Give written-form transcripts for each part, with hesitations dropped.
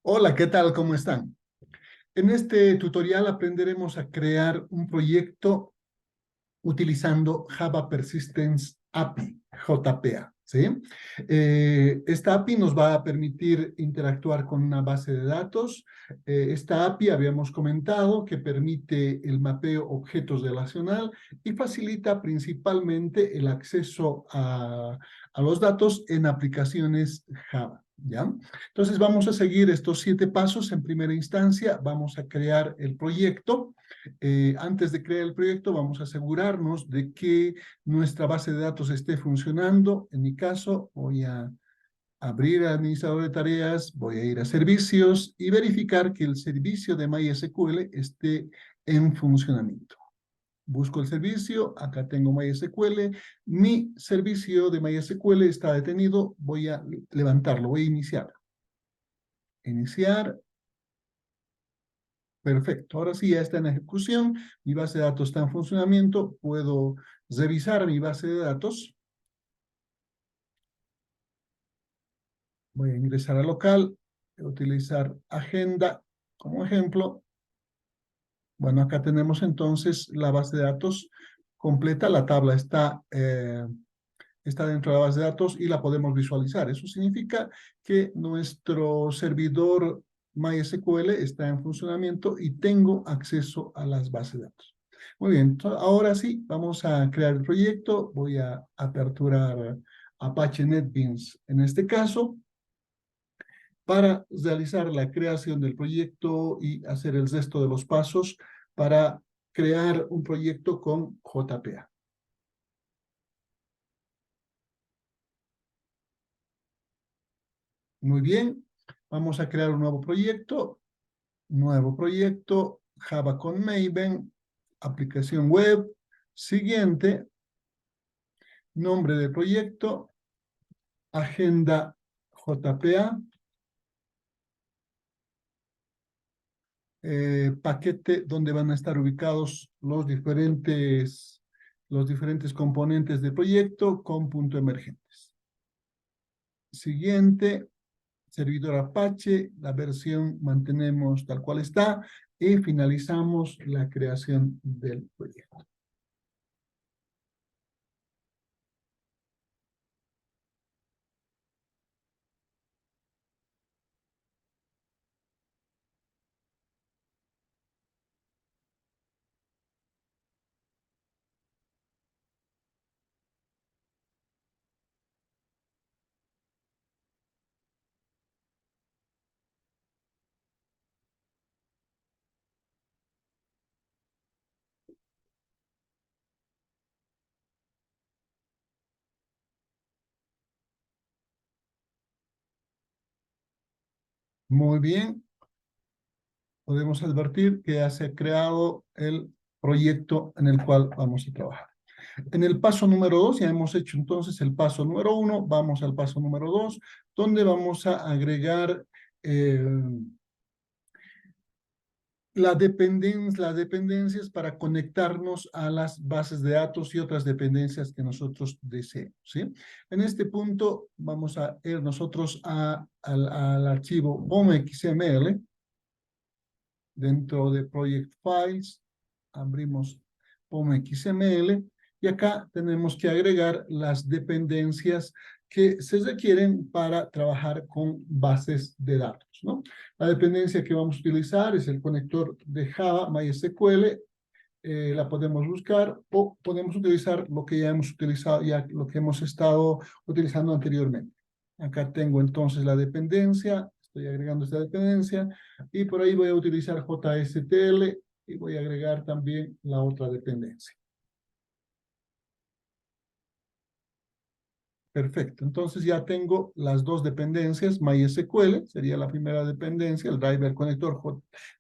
Hola, ¿qué tal? ¿Cómo están? En este tutorial aprenderemos a crear un proyecto utilizando Java Persistence API, JPA, ¿sí? Esta API nos va a permitir interactuar con una base de datos. Esta API habíamos comentado que permite el mapeo objetos relacional y facilita principalmente el acceso a los datos en aplicaciones Java, ¿ya? Entonces vamos a seguir estos 7 pasos. En primera instancia vamos a crear el proyecto. Antes de crear el proyecto vamos a asegurarnos de que nuestra base de datos esté funcionando. En mi caso voy a abrir el administrador de tareas, voy a ir a servicios y verificar que el servicio de MySQL esté en funcionamiento. Busco el servicio, acá tengo MySQL, mi servicio de MySQL está detenido, voy a levantarlo, voy a iniciar. Iniciar. Perfecto, ahora sí ya está en ejecución, mi base de datos está en funcionamiento, puedo revisar mi base de datos. Voy a ingresar a local, voy a utilizar agenda como ejemplo. Bueno, acá tenemos entonces la base de datos completa, la tabla está dentro de la base de datos y la podemos visualizar. Eso significa que nuestro servidor MySQL está en funcionamiento y tengo acceso a las bases de datos. Muy bien, ahora sí, vamos a crear el proyecto. Voy a aperturar Apache NetBeans en este caso para realizar la creación del proyecto y hacer el resto de los pasos para crear un proyecto con JPA. Muy bien, vamos a crear un nuevo proyecto, Java con Maven, aplicación web, siguiente, nombre del proyecto, agenda JPA, paquete donde van a estar ubicados los diferentes componentes del proyecto con punto emergentes. Siguiente, servidor Apache, la versión mantenemos tal cual está y finalizamos la creación del proyecto. Muy bien, podemos advertir que ya se ha creado el proyecto en el cual vamos a trabajar. En el paso número 2, ya hemos hecho entonces el paso número 1, vamos al paso número 2, donde vamos a agregar eh, las dependencias para conectarnos a las bases de datos y otras dependencias que nosotros deseemos, ¿sí? En este punto vamos a ir nosotros al archivo POM.xml. Dentro de Project Files, abrimos POM.xml y acá tenemos que agregar las dependencias que se requieren para trabajar con bases de datos, ¿no? La dependencia que vamos a utilizar es el conector de Java MySQL, la podemos buscar o podemos utilizar lo que ya hemos utilizado, ya lo que hemos estado utilizando anteriormente. Acá tengo entonces la dependencia, estoy agregando esta dependencia y por ahí voy a utilizar JSTL y voy a agregar también la otra dependencia. Perfecto, entonces ya tengo las dos dependencias, MySQL, sería la primera dependencia, el driver conector,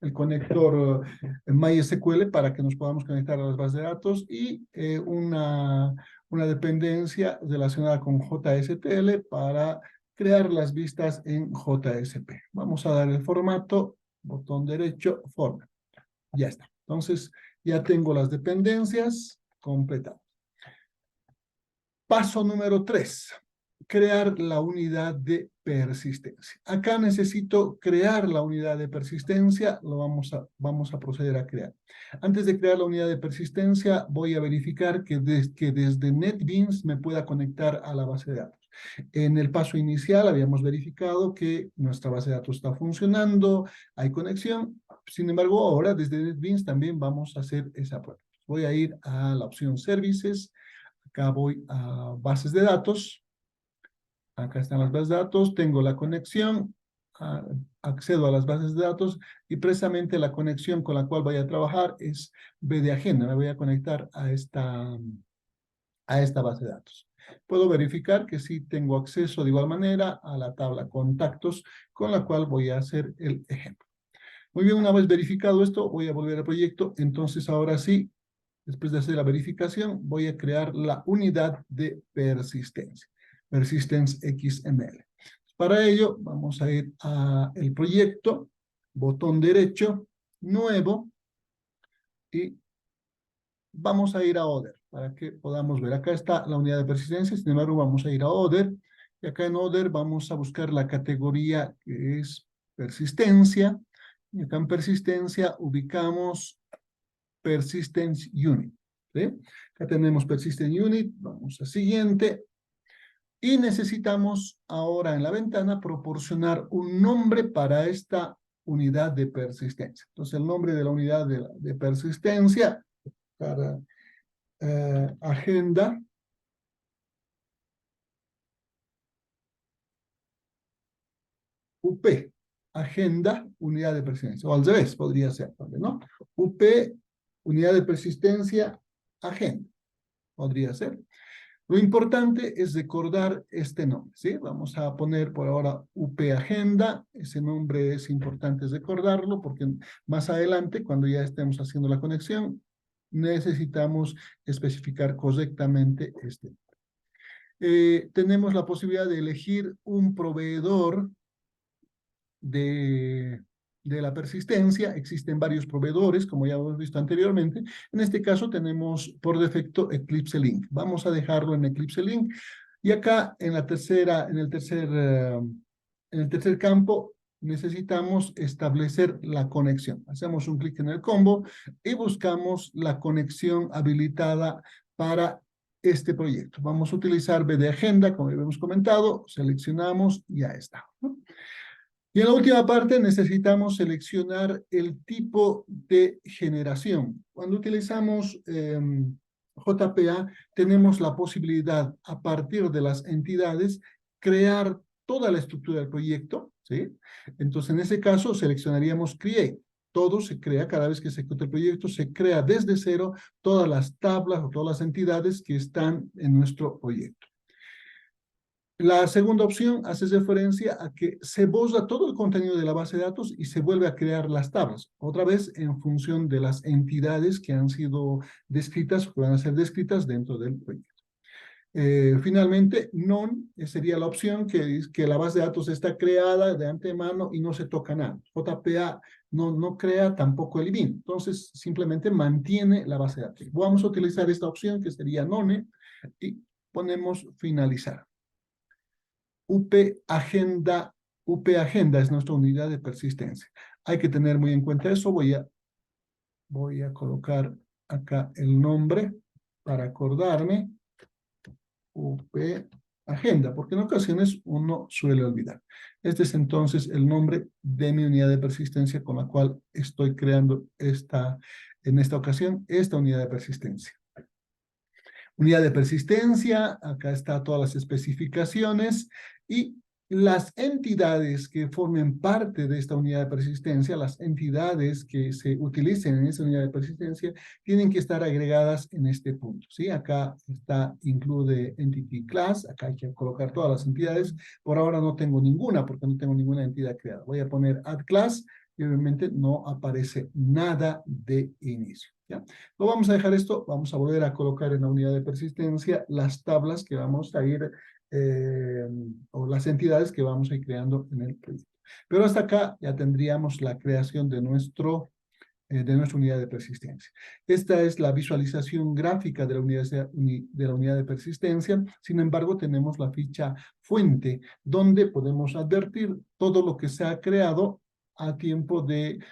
el conector MySQL para que nos podamos conectar a las bases de datos y una dependencia relacionada con JSTL para crear las vistas en JSP. Vamos a dar el formato, botón derecho, format. Ya está. Entonces ya tengo las dependencias completadas. Paso número 3. crear la unidad de persistencia. Acá necesito crear la unidad de persistencia, vamos a proceder a crear. Antes de crear la unidad de persistencia, voy a verificar que desde NetBeans me pueda conectar a la base de datos. En el paso inicial habíamos verificado que nuestra base de datos está funcionando, hay conexión. Sin embargo, ahora desde NetBeans también vamos a hacer esa prueba. Voy a ir a la opción Services, acá voy a bases de datos, acá están las bases de datos, tengo la conexión, accedo a las bases de datos y precisamente la conexión con la cual voy a trabajar es B de agenda. Me voy a conectar a esta base de datos. Puedo verificar que sí tengo acceso de igual manera a la tabla contactos con la cual voy a hacer el ejemplo. Muy bien, una vez verificado esto, voy a volver al proyecto. Entonces ahora sí, después de hacer la verificación, voy a crear la unidad de persistencia. Persistence XML. Para ello, vamos a ir a el proyecto, botón derecho, nuevo, y vamos a ir a Other, para que podamos ver. Acá está la unidad de persistencia, sin embargo, vamos a ir a Other, y acá en Other vamos a buscar la categoría que es persistencia, y acá en persistencia ubicamos Persistence Unit. ¿Sí? Acá tenemos Persistence Unit, vamos a siguiente, y necesitamos ahora en la ventana proporcionar un nombre para esta unidad de persistencia. Entonces el nombre de la unidad de persistencia para agenda UP, agenda, unidad de persistencia, o al revés podría ser, ¿no? UP, unidad de persistencia, agenda, podría ser. Lo importante es recordar este nombre, ¿sí? Vamos a poner por ahora UP Agenda, ese nombre es importante recordarlo porque más adelante, cuando ya estemos haciendo la conexión, necesitamos especificar correctamente este nombre. Tenemos la posibilidad de elegir un proveedor de la persistencia. Existen varios proveedores, como ya hemos visto anteriormente. En este caso tenemos por defecto Eclipse Link. Vamos a dejarlo en Eclipse Link. Y acá en el tercer campo necesitamos establecer la conexión. Hacemos un clic en el combo y buscamos la conexión habilitada para este proyecto. Vamos a utilizar B de agenda, como ya hemos comentado, seleccionamos y ya está, ¿no? Y en la última parte necesitamos seleccionar el tipo de generación. Cuando utilizamos JPA, tenemos la posibilidad, a partir de las entidades, crear toda la estructura del proyecto, ¿sí? Entonces, en ese caso, seleccionaríamos Create. Todo se crea, cada vez que se ejecuta el proyecto, se crea desde cero todas las tablas o todas las entidades que están en nuestro proyecto. La segunda opción hace referencia a que se borra todo el contenido de la base de datos y se vuelve a crear las tablas, otra vez en función de las entidades que han sido descritas o que van a ser descritas dentro del proyecto. Finalmente, None sería la opción que la base de datos está creada de antemano y no se toca nada. JPA no crea, tampoco elimina. Entonces, simplemente mantiene la base de datos. Vamos a utilizar esta opción que sería None y ponemos finalizar. UP Agenda es nuestra unidad de persistencia. Hay que tener muy en cuenta eso. Voy a colocar acá el nombre para acordarme. UP Agenda, porque en ocasiones uno suele olvidar. Este es entonces el nombre de mi unidad de persistencia con la cual estoy creando en esta ocasión, esta unidad de persistencia. Unidad de persistencia, acá está todas las especificaciones y las entidades que formen parte de esta unidad de persistencia, las entidades que se utilicen en esa unidad de persistencia, tienen que estar agregadas en este punto, ¿sí? Acá incluye Entity Class, acá hay que colocar todas las entidades. Por ahora no tengo ninguna, porque no tengo ninguna entidad creada. Voy a poner Add Class y obviamente no aparece nada de inicio, ¿ya? No vamos a dejar esto, vamos a volver a colocar en la unidad de persistencia las tablas que vamos a ir, o las entidades que vamos a ir creando en el proyecto. Pero hasta acá ya tendríamos la creación de nuestro de nuestra unidad de persistencia. Esta es la visualización gráfica de la unidad de persistencia. Sin embargo, tenemos la ficha fuente, donde podemos advertir todo lo que se ha creado a tiempo de,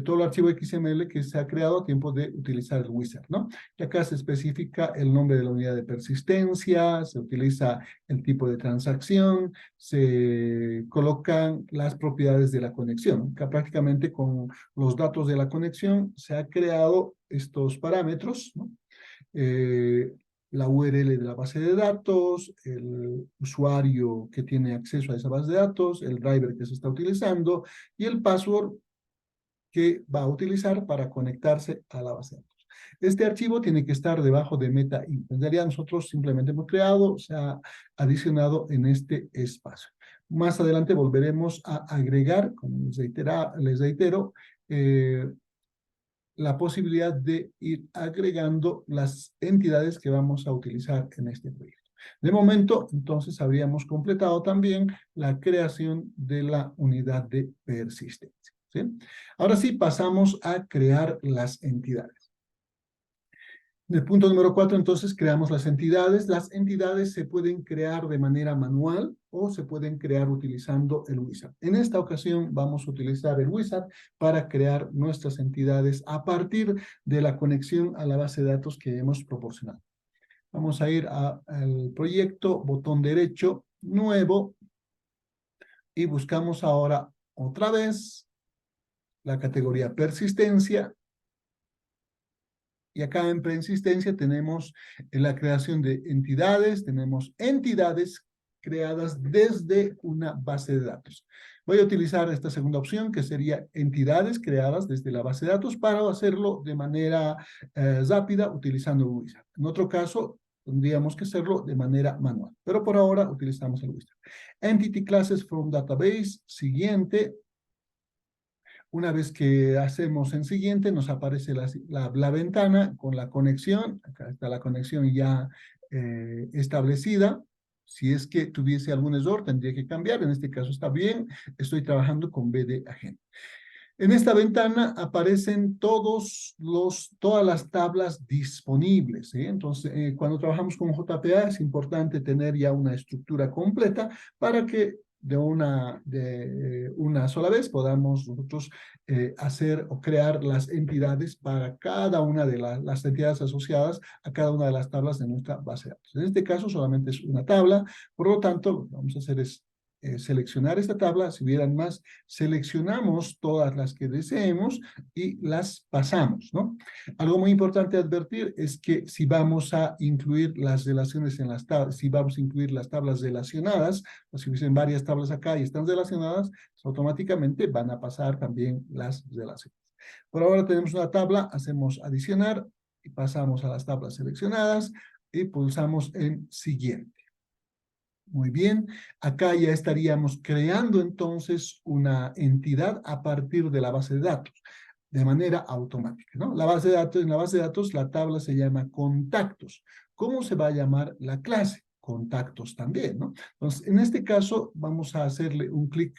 todo el archivo XML que se ha creado a tiempo de utilizar el wizard, ¿no? Y acá se especifica el nombre de la unidad de persistencia, se utiliza el tipo de transacción, se colocan las propiedades de la conexión, que prácticamente con los datos de la conexión se ha creado estos parámetros, ¿no? La URL de la base de datos, el usuario que tiene acceso a esa base de datos, el driver que se está utilizando y el password que va a utilizar para conectarse a la base de datos. Este archivo tiene que estar debajo de meta int. En realidad nosotros simplemente hemos creado, se ha adicionado en este espacio. Más adelante volveremos a agregar, como les reitero, la posibilidad de ir agregando las entidades que vamos a utilizar en este proyecto. De momento, entonces, habríamos completado también la creación de la unidad de persistencia, ¿sí? Ahora sí, pasamos a crear las entidades. En el punto número 4, entonces, creamos las entidades. Las entidades se pueden crear de manera manual o se pueden crear utilizando el wizard. En esta ocasión vamos a utilizar el wizard para crear nuestras entidades a partir de la conexión a la base de datos que hemos proporcionado. Vamos a ir al proyecto, botón derecho, nuevo, y buscamos ahora otra vez la categoría persistencia. Y acá en persistencia tenemos la creación de entidades, tenemos entidades creadas desde una base de datos. Voy a utilizar esta segunda opción, que sería entidades creadas desde la base de datos, para hacerlo de manera rápida utilizando el wizard. En otro caso, tendríamos que hacerlo de manera manual, pero por ahora utilizamos el wizard. Entity classes from database, siguiente. Una vez que hacemos en siguiente, nos aparece la ventana con la conexión. Acá está la conexión ya establecida. Si es que tuviese algún error, tendría que cambiar. En este caso está bien. Estoy trabajando con BD Agent. En esta ventana aparecen todas las tablas disponibles, ¿sí? Entonces, cuando trabajamos con JPA es importante tener ya una estructura completa para que de una sola vez podamos nosotros hacer o crear las entidades para cada una de las entidades asociadas a cada una de las tablas de nuestra base de datos. En este caso solamente es una tabla, por lo tanto lo que vamos a hacer es seleccionar esta tabla. Si hubieran más, seleccionamos todas las que deseemos y las pasamos, ¿no? Algo muy importante advertir es que si vamos a incluir las relaciones en las tablas, si vamos a incluir las tablas relacionadas, o si hubiesen varias tablas acá y están relacionadas, pues automáticamente van a pasar también las relaciones. Por ahora tenemos una tabla, hacemos adicionar y pasamos a las tablas seleccionadas y pulsamos en siguiente. Muy bien, acá ya estaríamos creando entonces una entidad a partir de la base de datos, de manera automática, ¿no? La base de datos, en la base de datos la tabla se llama contactos. ¿Cómo se va a llamar la clase? Contactos también, ¿no? Entonces, en este caso vamos a hacerle un clic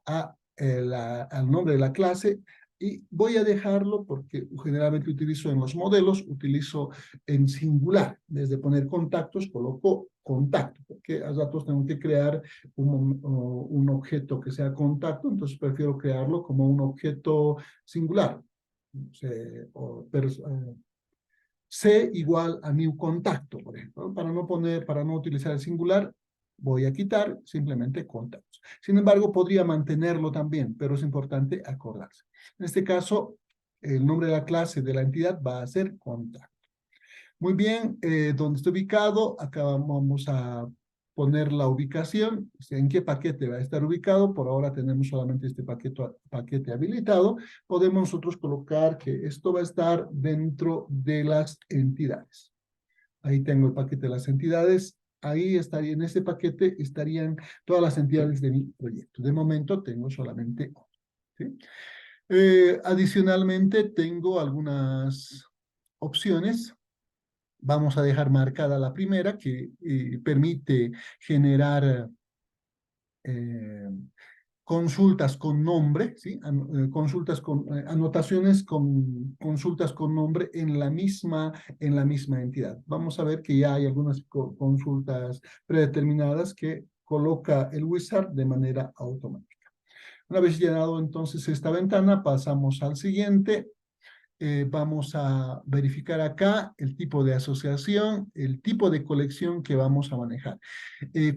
al nombre de la clase y voy a dejarlo porque generalmente utilizo en los modelos, utilizo en singular. Desde poner contactos, coloco contacto, porque a ratos tengo que crear un objeto que sea contacto, entonces prefiero crearlo como un objeto singular. C igual a new contacto, por ejemplo. Para no utilizar el singular, voy a quitar simplemente contactos. Sin embargo, podría mantenerlo también, pero es importante acordarse. En este caso, el nombre de la clase de la entidad va a ser contacto. Muy bien, ¿dónde está ubicado? Acá vamos a poner la ubicación, en qué paquete va a estar ubicado. Por ahora tenemos solamente este paquete habilitado. Podemos nosotros colocar que esto va a estar dentro de las entidades. Ahí tengo el paquete de las entidades. Ahí estaría, en ese paquete estarían todas las entidades de mi proyecto. De momento tengo solamente uno, ¿sí? Adicionalmente tengo algunas opciones. Vamos a dejar marcada la primera, que permite generar consultas con nombre, ¿sí? Consultas con anotaciones con consultas con nombre en la misma entidad. Vamos a ver que ya hay algunas consultas predeterminadas que coloca el wizard de manera automática. Una vez llenado entonces esta ventana, pasamos al siguiente. Vamos a verificar acá el tipo de asociación, el tipo de colección que vamos a manejar.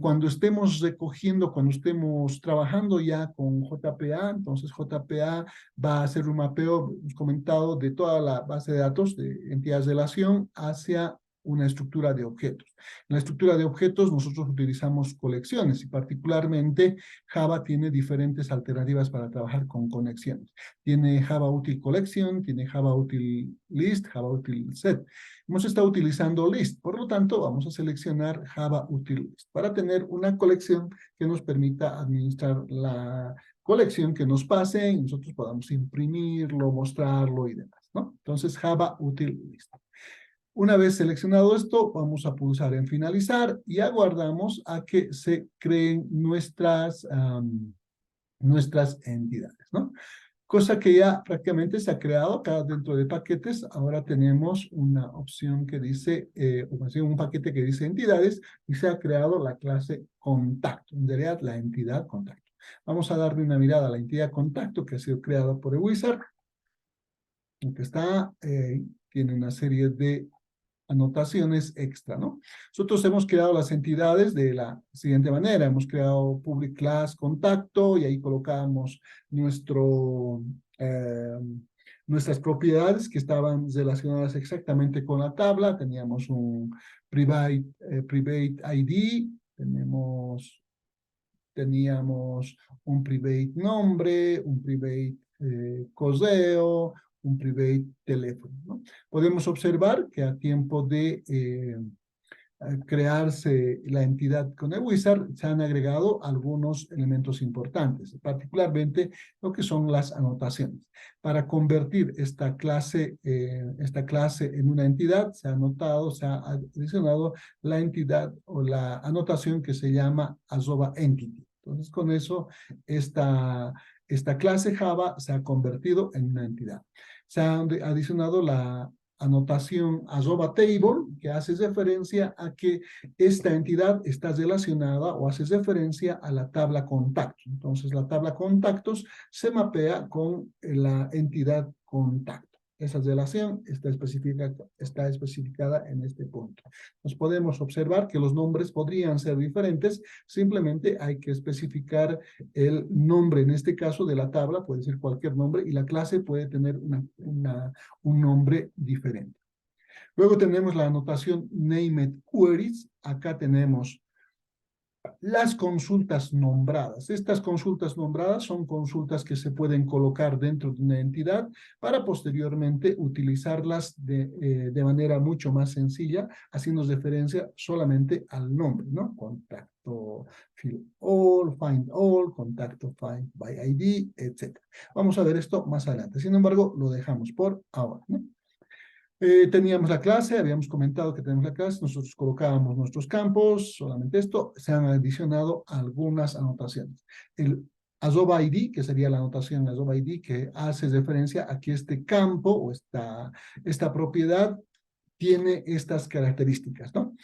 Cuando estemos recogiendo, cuando estemos trabajando ya con JPA, entonces JPA va a hacer un mapeo comentado de toda la base de datos de entidades de relación hacia una estructura de objetos. En la estructura de objetos nosotros utilizamos colecciones y particularmente Java tiene diferentes alternativas para trabajar con conexiones. Tiene Java Util Collection, tiene Java Util List, Java Util Set. Hemos estado utilizando list, por lo tanto vamos a seleccionar Java Util List para tener una colección que nos permita administrar la colección que nos pase y nosotros podamos imprimirlo, mostrarlo y demás, ¿no? Entonces Java Util List. Una vez seleccionado esto, vamos a pulsar en finalizar y aguardamos a que se creen nuestras entidades, ¿no? Cosa que ya prácticamente se ha creado acá dentro de paquetes. Ahora tenemos una opción que dice, un paquete que dice entidades y se ha creado la clase contacto, en realidad la entidad contacto. Vamos a darle una mirada a la entidad contacto que ha sido creada por el wizard. Que está, tiene una serie de anotaciones extra, ¿no? Nosotros hemos creado las entidades de la siguiente manera. Hemos creado public class contacto y ahí colocamos nuestras propiedades que estaban relacionadas exactamente con la tabla. Teníamos un private ID, teníamos un private nombre, un private correo, un private teléfono, ¿no? Podemos observar que a tiempo de crearse la entidad con el wizard se han agregado algunos elementos importantes, particularmente lo que son las anotaciones. Para convertir esta clase en una entidad se ha adicionado la entidad o la anotación que se llama @entity. Entonces con eso esta clase Java se ha convertido en una entidad. Se ha adicionado la anotación @table, que hace referencia a que esta entidad está relacionada o hace referencia a la tabla contactos. Entonces, la tabla contactos se mapea con la entidad contacto. Esa relación está especificada en este punto. Nos podemos observar que los nombres podrían ser diferentes, simplemente hay que especificar el nombre, en este caso de la tabla, puede ser cualquier nombre, y la clase puede tener un nombre diferente. Luego tenemos la anotación Named Queries. Acá tenemos las consultas nombradas. Estas consultas nombradas son consultas que se pueden colocar dentro de una entidad para posteriormente utilizarlas de manera mucho más sencilla, haciendo referencia solamente al nombre, ¿no? Contacto fill find all, contacto find by ID, etc. Vamos a ver esto más adelante. Sin embargo, lo dejamos por ahora, ¿no? Teníamos la clase, habíamos comentado que tenemos la clase, nosotros colocábamos nuestros campos, solamente esto, se han adicionado algunas anotaciones. El @id, que sería la anotación @id, que hace referencia a que este campo o esta propiedad tiene estas características, ¿no?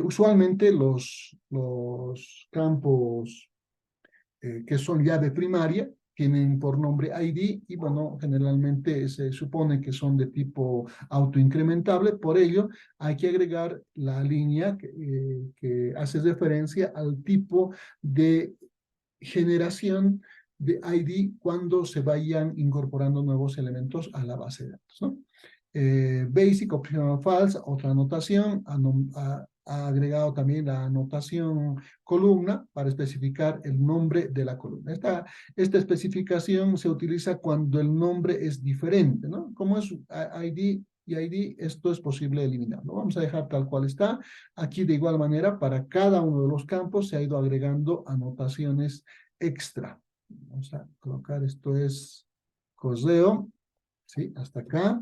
Usualmente los campos que son llave primaria, tienen por nombre ID y bueno, generalmente se supone que son de tipo autoincrementable, por ello hay que agregar la línea que hace referencia al tipo de generación de ID cuando se vayan incorporando nuevos elementos a la base de datos, ¿no? Basic, optional, false, otra anotación, ha agregado también la anotación columna para especificar el nombre de la columna. Esta especificación se utiliza cuando el nombre es diferente, ¿no? Como es ID y ID, esto es posible eliminarlo. Vamos a dejar tal cual está. Aquí de igual manera, para cada uno de los campos se ha ido agregando anotaciones extra. Vamos a colocar, esto es correo. ¿Sí? Hasta acá.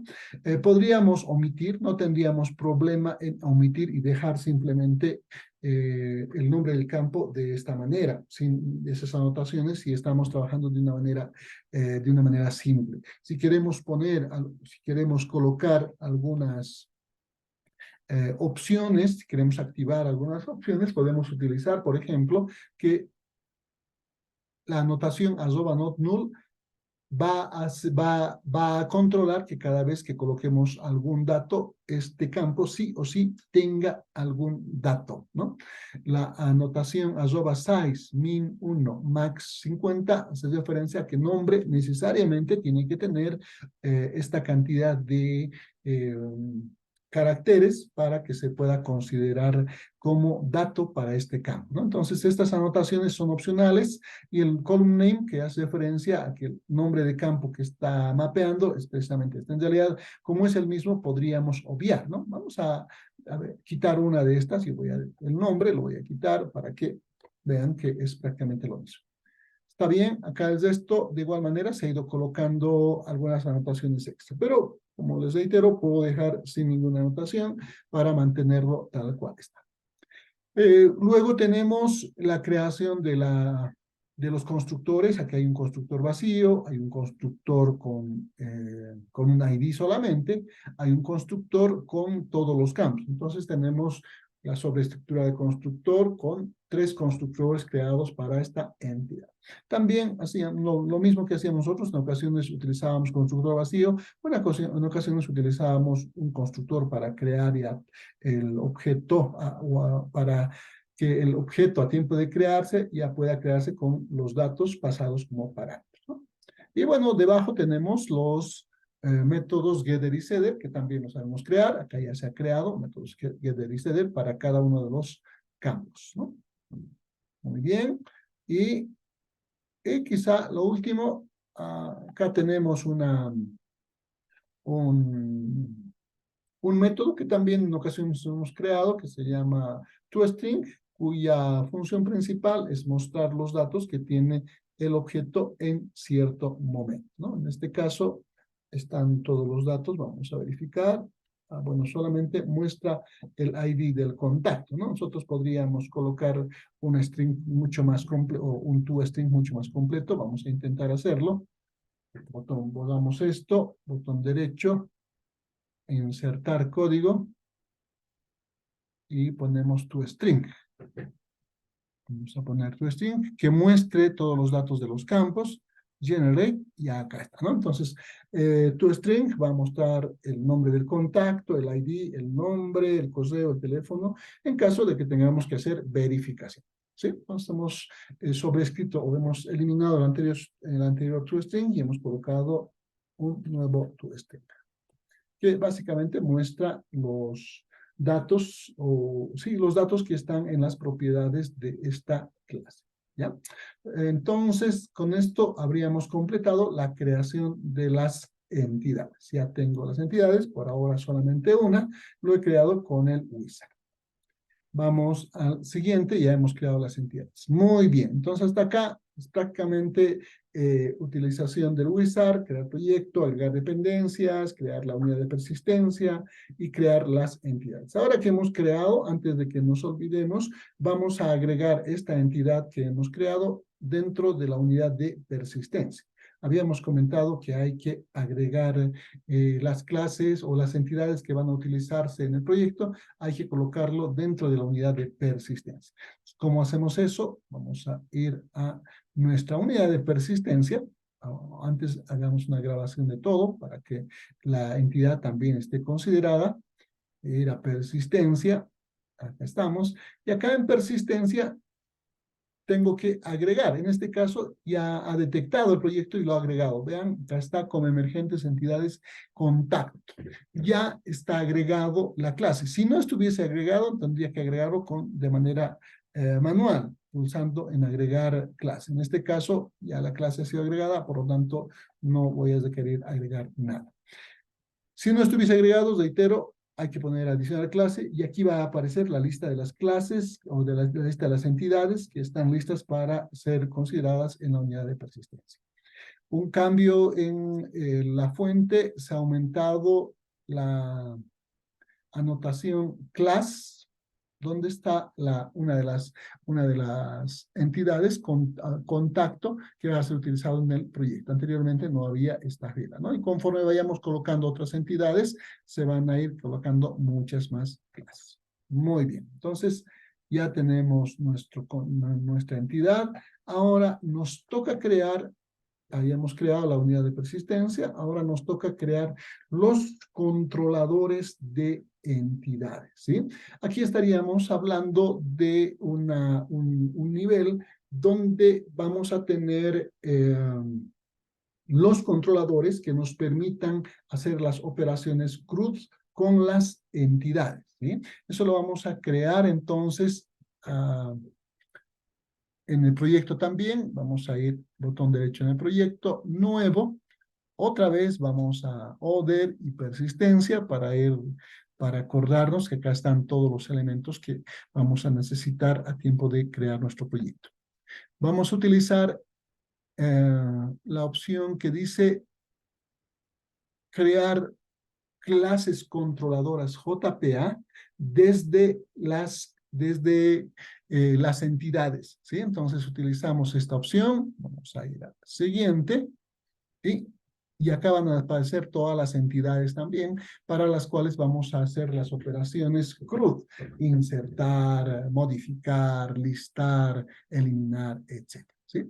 Podríamos omitir, no tendríamos problema en omitir y dejar simplemente el nombre del campo de esta manera, sin esas anotaciones, si estamos trabajando de una manera simple. Si queremos si queremos colocar algunas opciones, si queremos activar algunas opciones, podemos utilizar, por ejemplo, que la anotación @not_null va a controlar que cada vez que coloquemos algún dato, este campo sí o sí tenga algún dato, ¿no? La anotación @size min1 max 50 hace referencia a que nombre necesariamente tiene que tener esta cantidad de caracteres para que se pueda considerar como dato para este campo, ¿no? Entonces, estas anotaciones son opcionales y el column name, que hace referencia a que el nombre de campo que está mapeando es precisamente este. En realidad, como es el mismo, podríamos obviar, ¿no? Vamos a quitar una de estas y el nombre lo voy a quitar para que vean que es prácticamente lo mismo. Está bien, acá el resto, de igual manera, se ha ido colocando algunas anotaciones extra, pero como les reitero, puedo dejar sin ninguna anotación para mantenerlo tal cual está. Luego tenemos la creación de los constructores. Aquí hay un constructor vacío, hay un constructor con un ID solamente, hay un constructor con todos los campos. Entonces tenemos la sobreestructura de constructor con 3 constructores creados para esta entidad. También hacían lo mismo que hacíamos nosotros. En ocasiones utilizábamos constructor vacío, en ocasiones utilizábamos un constructor para crear ya el objeto para que el objeto a tiempo de crearse ya pueda crearse con los datos pasados como parámetros, ¿no? Y bueno, debajo tenemos los métodos getter y setter, que también los sabemos crear. Acá ya se ha creado métodos getter y setter para cada uno de los campos, ¿no? Muy bien. Y quizá lo último, acá tenemos un método que también en ocasiones hemos creado, que se llama toString, cuya función principal es mostrar los datos que tiene el objeto en cierto momento, ¿no? En este caso están todos los datos, vamos a verificar. Bueno, solamente muestra el ID del contacto, ¿no? Nosotros podríamos colocar un string mucho más completo, o un toString mucho más completo. Vamos a intentar hacerlo. Volvamos esto, botón derecho, insertar código y ponemos toString. Vamos a poner toString que muestre todos los datos de los campos, generate, y acá está, ¿no? Entonces, toString va a mostrar el nombre del contacto, el ID, el nombre, el correo, el teléfono, en caso de que tengamos que hacer verificación, ¿sí? Entonces hemos sobrescrito o hemos eliminado el anterior toString y hemos colocado un nuevo toString, que básicamente muestra los datos, los datos que están en las propiedades de esta clase, ¿ya? Entonces, con esto habríamos completado la creación de las entidades. Ya tengo las entidades, por ahora solamente una, lo he creado con el wizard. Vamos al siguiente, ya hemos creado las entidades. Muy bien, entonces hasta acá es prácticamente utilización del wizard, crear proyecto, agregar dependencias, crear la unidad de persistencia y crear las entidades. Ahora que hemos creado, antes de que nos olvidemos, vamos a agregar esta entidad que hemos creado dentro de la unidad de persistencia. Habíamos comentado que hay que agregar las clases o las entidades que van a utilizarse en el proyecto, hay que colocarlo dentro de la unidad de persistencia. ¿Cómo hacemos eso? Vamos a ir a nuestra unidad de persistencia. Antes hagamos una grabación de todo para que la entidad también esté considerada. Ir a persistencia, acá estamos, y acá en persistencia tengo que agregar. En este caso ya ha detectado el proyecto y lo ha agregado. Vean, ya está como emergentes entidades contacto. Ya está agregado la clase. Si no estuviese agregado, tendría que agregarlo de manera manual, pulsando en agregar clase. En este caso ya la clase ha sido agregada, por lo tanto no voy a requerir agregar nada. Si no estuviese agregado, reitero, hay que poner adicional clase y aquí va a aparecer la lista de las clases o de la lista de las entidades que están listas para ser consideradas en la unidad de persistencia. Un cambio en la fuente, se ha aumentado la anotación class ¿Dónde está una de las entidades con contacto que va a ser utilizado en el proyecto? Anteriormente no había esta fila, ¿no? Y conforme vayamos colocando otras entidades, se van a ir colocando muchas más clases. Muy bien. Entonces, ya tenemos nuestra entidad. Ahora nos toca crear, habíamos creado la unidad de persistencia, ahora nos toca crear los controladores de entidades, ¿sí? Aquí estaríamos hablando de un nivel donde vamos a tener los controladores que nos permitan hacer las operaciones CRUD con las entidades, ¿sí? Eso lo vamos a crear entonces en el proyecto también. Vamos a ir botón derecho en el proyecto, nuevo. Otra vez vamos a order y persistencia para acordarnos que acá están todos los elementos que vamos a necesitar a tiempo de crear nuestro proyecto. Vamos a utilizar la opción que dice crear clases controladoras JPA desde las entidades, ¿sí? Entonces utilizamos esta opción. Vamos a ir a la siguiente. Y acá van a aparecer todas las entidades también para las cuales vamos a hacer las operaciones CRUD. Insertar, modificar, listar, eliminar, etc. ¿Sí?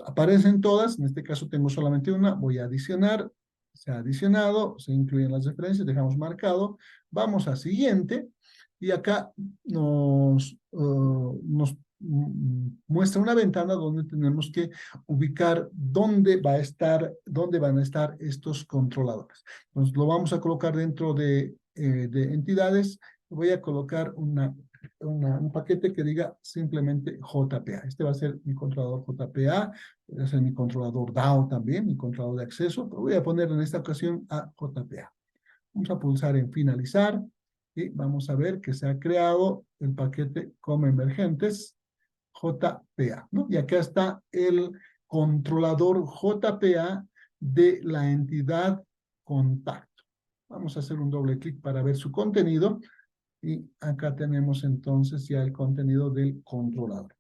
Aparecen todas. En este caso tengo solamente una. Voy a adicionar. Se ha adicionado. Se incluyen las referencias. Dejamos marcado. Vamos a siguiente. Y acá nos muestra una ventana donde tenemos que ubicar dónde van a estar estos controladores. Entonces lo vamos a colocar dentro de entidades. Voy a colocar un paquete que diga simplemente JPA. Este va a ser mi controlador JPA, va a ser mi controlador DAO también, mi controlador de acceso, pero voy a poner en esta ocasión a JPA. Vamos a pulsar en finalizar y vamos a ver que se ha creado el paquete como emergentes JPA, ¿no? Y acá está el controlador JPA de la entidad contacto. Vamos a hacer un doble clic para ver su contenido y acá tenemos entonces ya el contenido del controlador.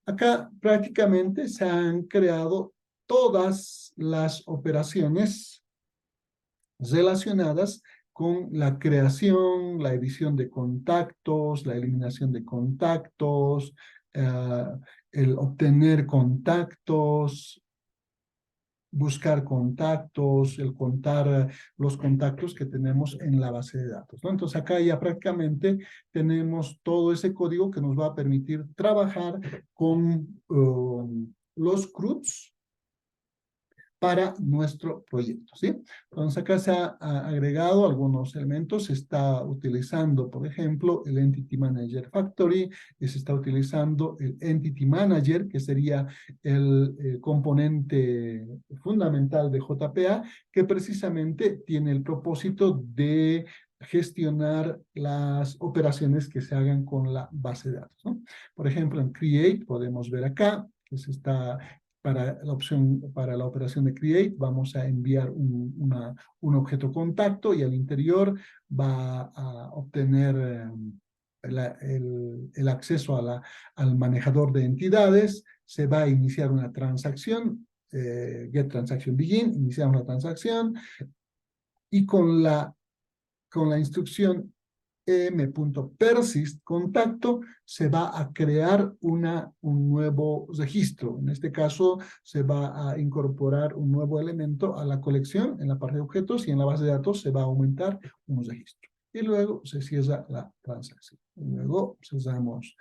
Acá prácticamente se han creado todas las operaciones relacionadas con la creación, la edición de contactos, la eliminación de contactos, el obtener contactos, buscar contactos, el contar los contactos que tenemos en la base de datos, ¿no? Entonces acá ya prácticamente tenemos todo ese código que nos va a permitir trabajar con los CRUDs para nuestro proyecto, ¿sí? Entonces acá se ha agregado algunos elementos. Se está utilizando, por ejemplo, el Entity Manager Factory, y se está utilizando el Entity Manager, que sería el componente fundamental de JPA, que precisamente tiene el propósito de gestionar las operaciones que se hagan con la base de datos, ¿no? Por ejemplo, en Create podemos ver acá que se está para la operación de create, vamos a enviar un objeto contacto y al interior va a obtener el acceso al manejador de entidades. Se va a iniciar una transacción, get transaction begin, iniciamos la transacción y con la instrucción m.persist contacto se va a crear un nuevo registro. En este caso se va a incorporar un nuevo elemento a la colección en la parte de objetos y en la base de datos se va a aumentar un registro. Y luego se cierra la transacción. Y luego cerramos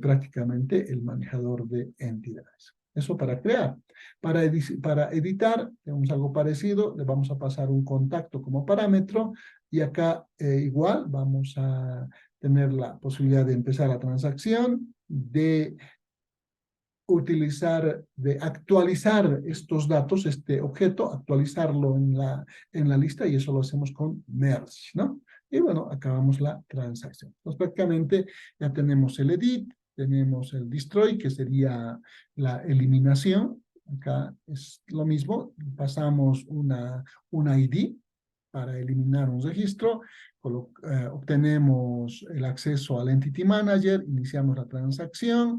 prácticamente el manejador de entidades. Eso para crear. Para editar, tenemos algo parecido. Le vamos a pasar un contacto como parámetro. Y acá igual vamos a tener la posibilidad de empezar la transacción, de actualizar estos datos, este objeto, actualizarlo en la lista, y eso lo hacemos con merge, ¿no? Y bueno, acabamos la transacción. Entonces prácticamente ya tenemos el edit, tenemos el destroy, que sería la eliminación. Acá es lo mismo, pasamos una ID, para eliminar un registro, obtenemos el acceso al Entity Manager, iniciamos la transacción,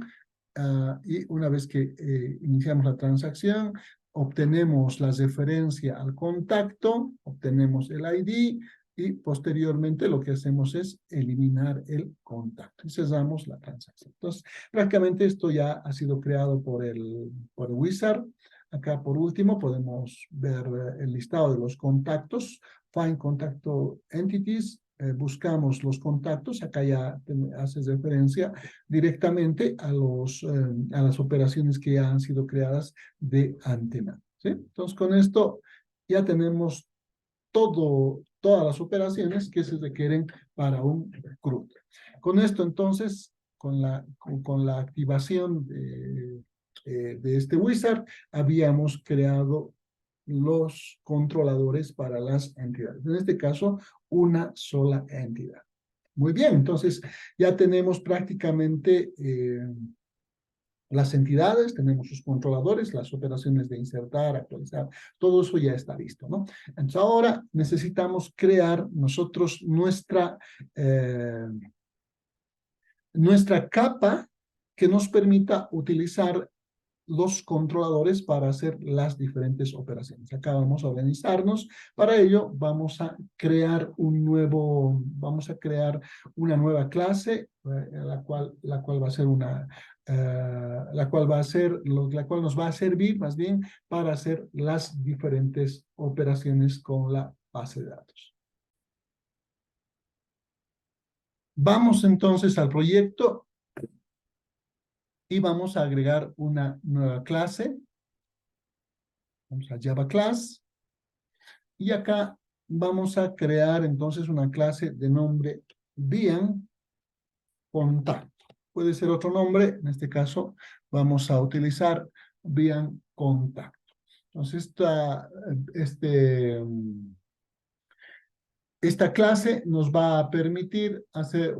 y una vez que iniciamos la transacción, obtenemos la referencia al contacto, obtenemos el ID, y posteriormente lo que hacemos es eliminar el contacto y cerramos la transacción. Entonces, prácticamente esto ya ha sido creado por el Wizard. Acá por último podemos ver el listado de los contactos. Find Contacto Entities. Buscamos los contactos. Acá ya hace referencia directamente a las operaciones que ya han sido creadas de antemano, ¿sí? Entonces, con esto ya tenemos todas las operaciones que se requieren para un CRUD. Con esto, entonces, con la activación de este wizard, habíamos creado los controladores para las entidades. En este caso, una sola entidad. Muy bien, entonces ya tenemos prácticamente las entidades, tenemos sus controladores, las operaciones de insertar, actualizar, todo eso ya está listo, ¿no? Entonces ahora necesitamos crear nosotros nuestra capa que nos permita utilizar los controladores para hacer las diferentes operaciones. Acá vamos a organizarnos. Para ello vamos a crear una nueva clase, la cual va a ser la cual nos va a servir más bien para hacer las diferentes operaciones con la base de datos. Vamos entonces al proyecto y vamos a agregar una nueva clase. Vamos a Java Class. Y acá vamos a crear entonces una clase de nombre bien contacto. Puede ser otro nombre, en este caso vamos a utilizar bien contacto. Entonces esta clase nos va a permitir hacer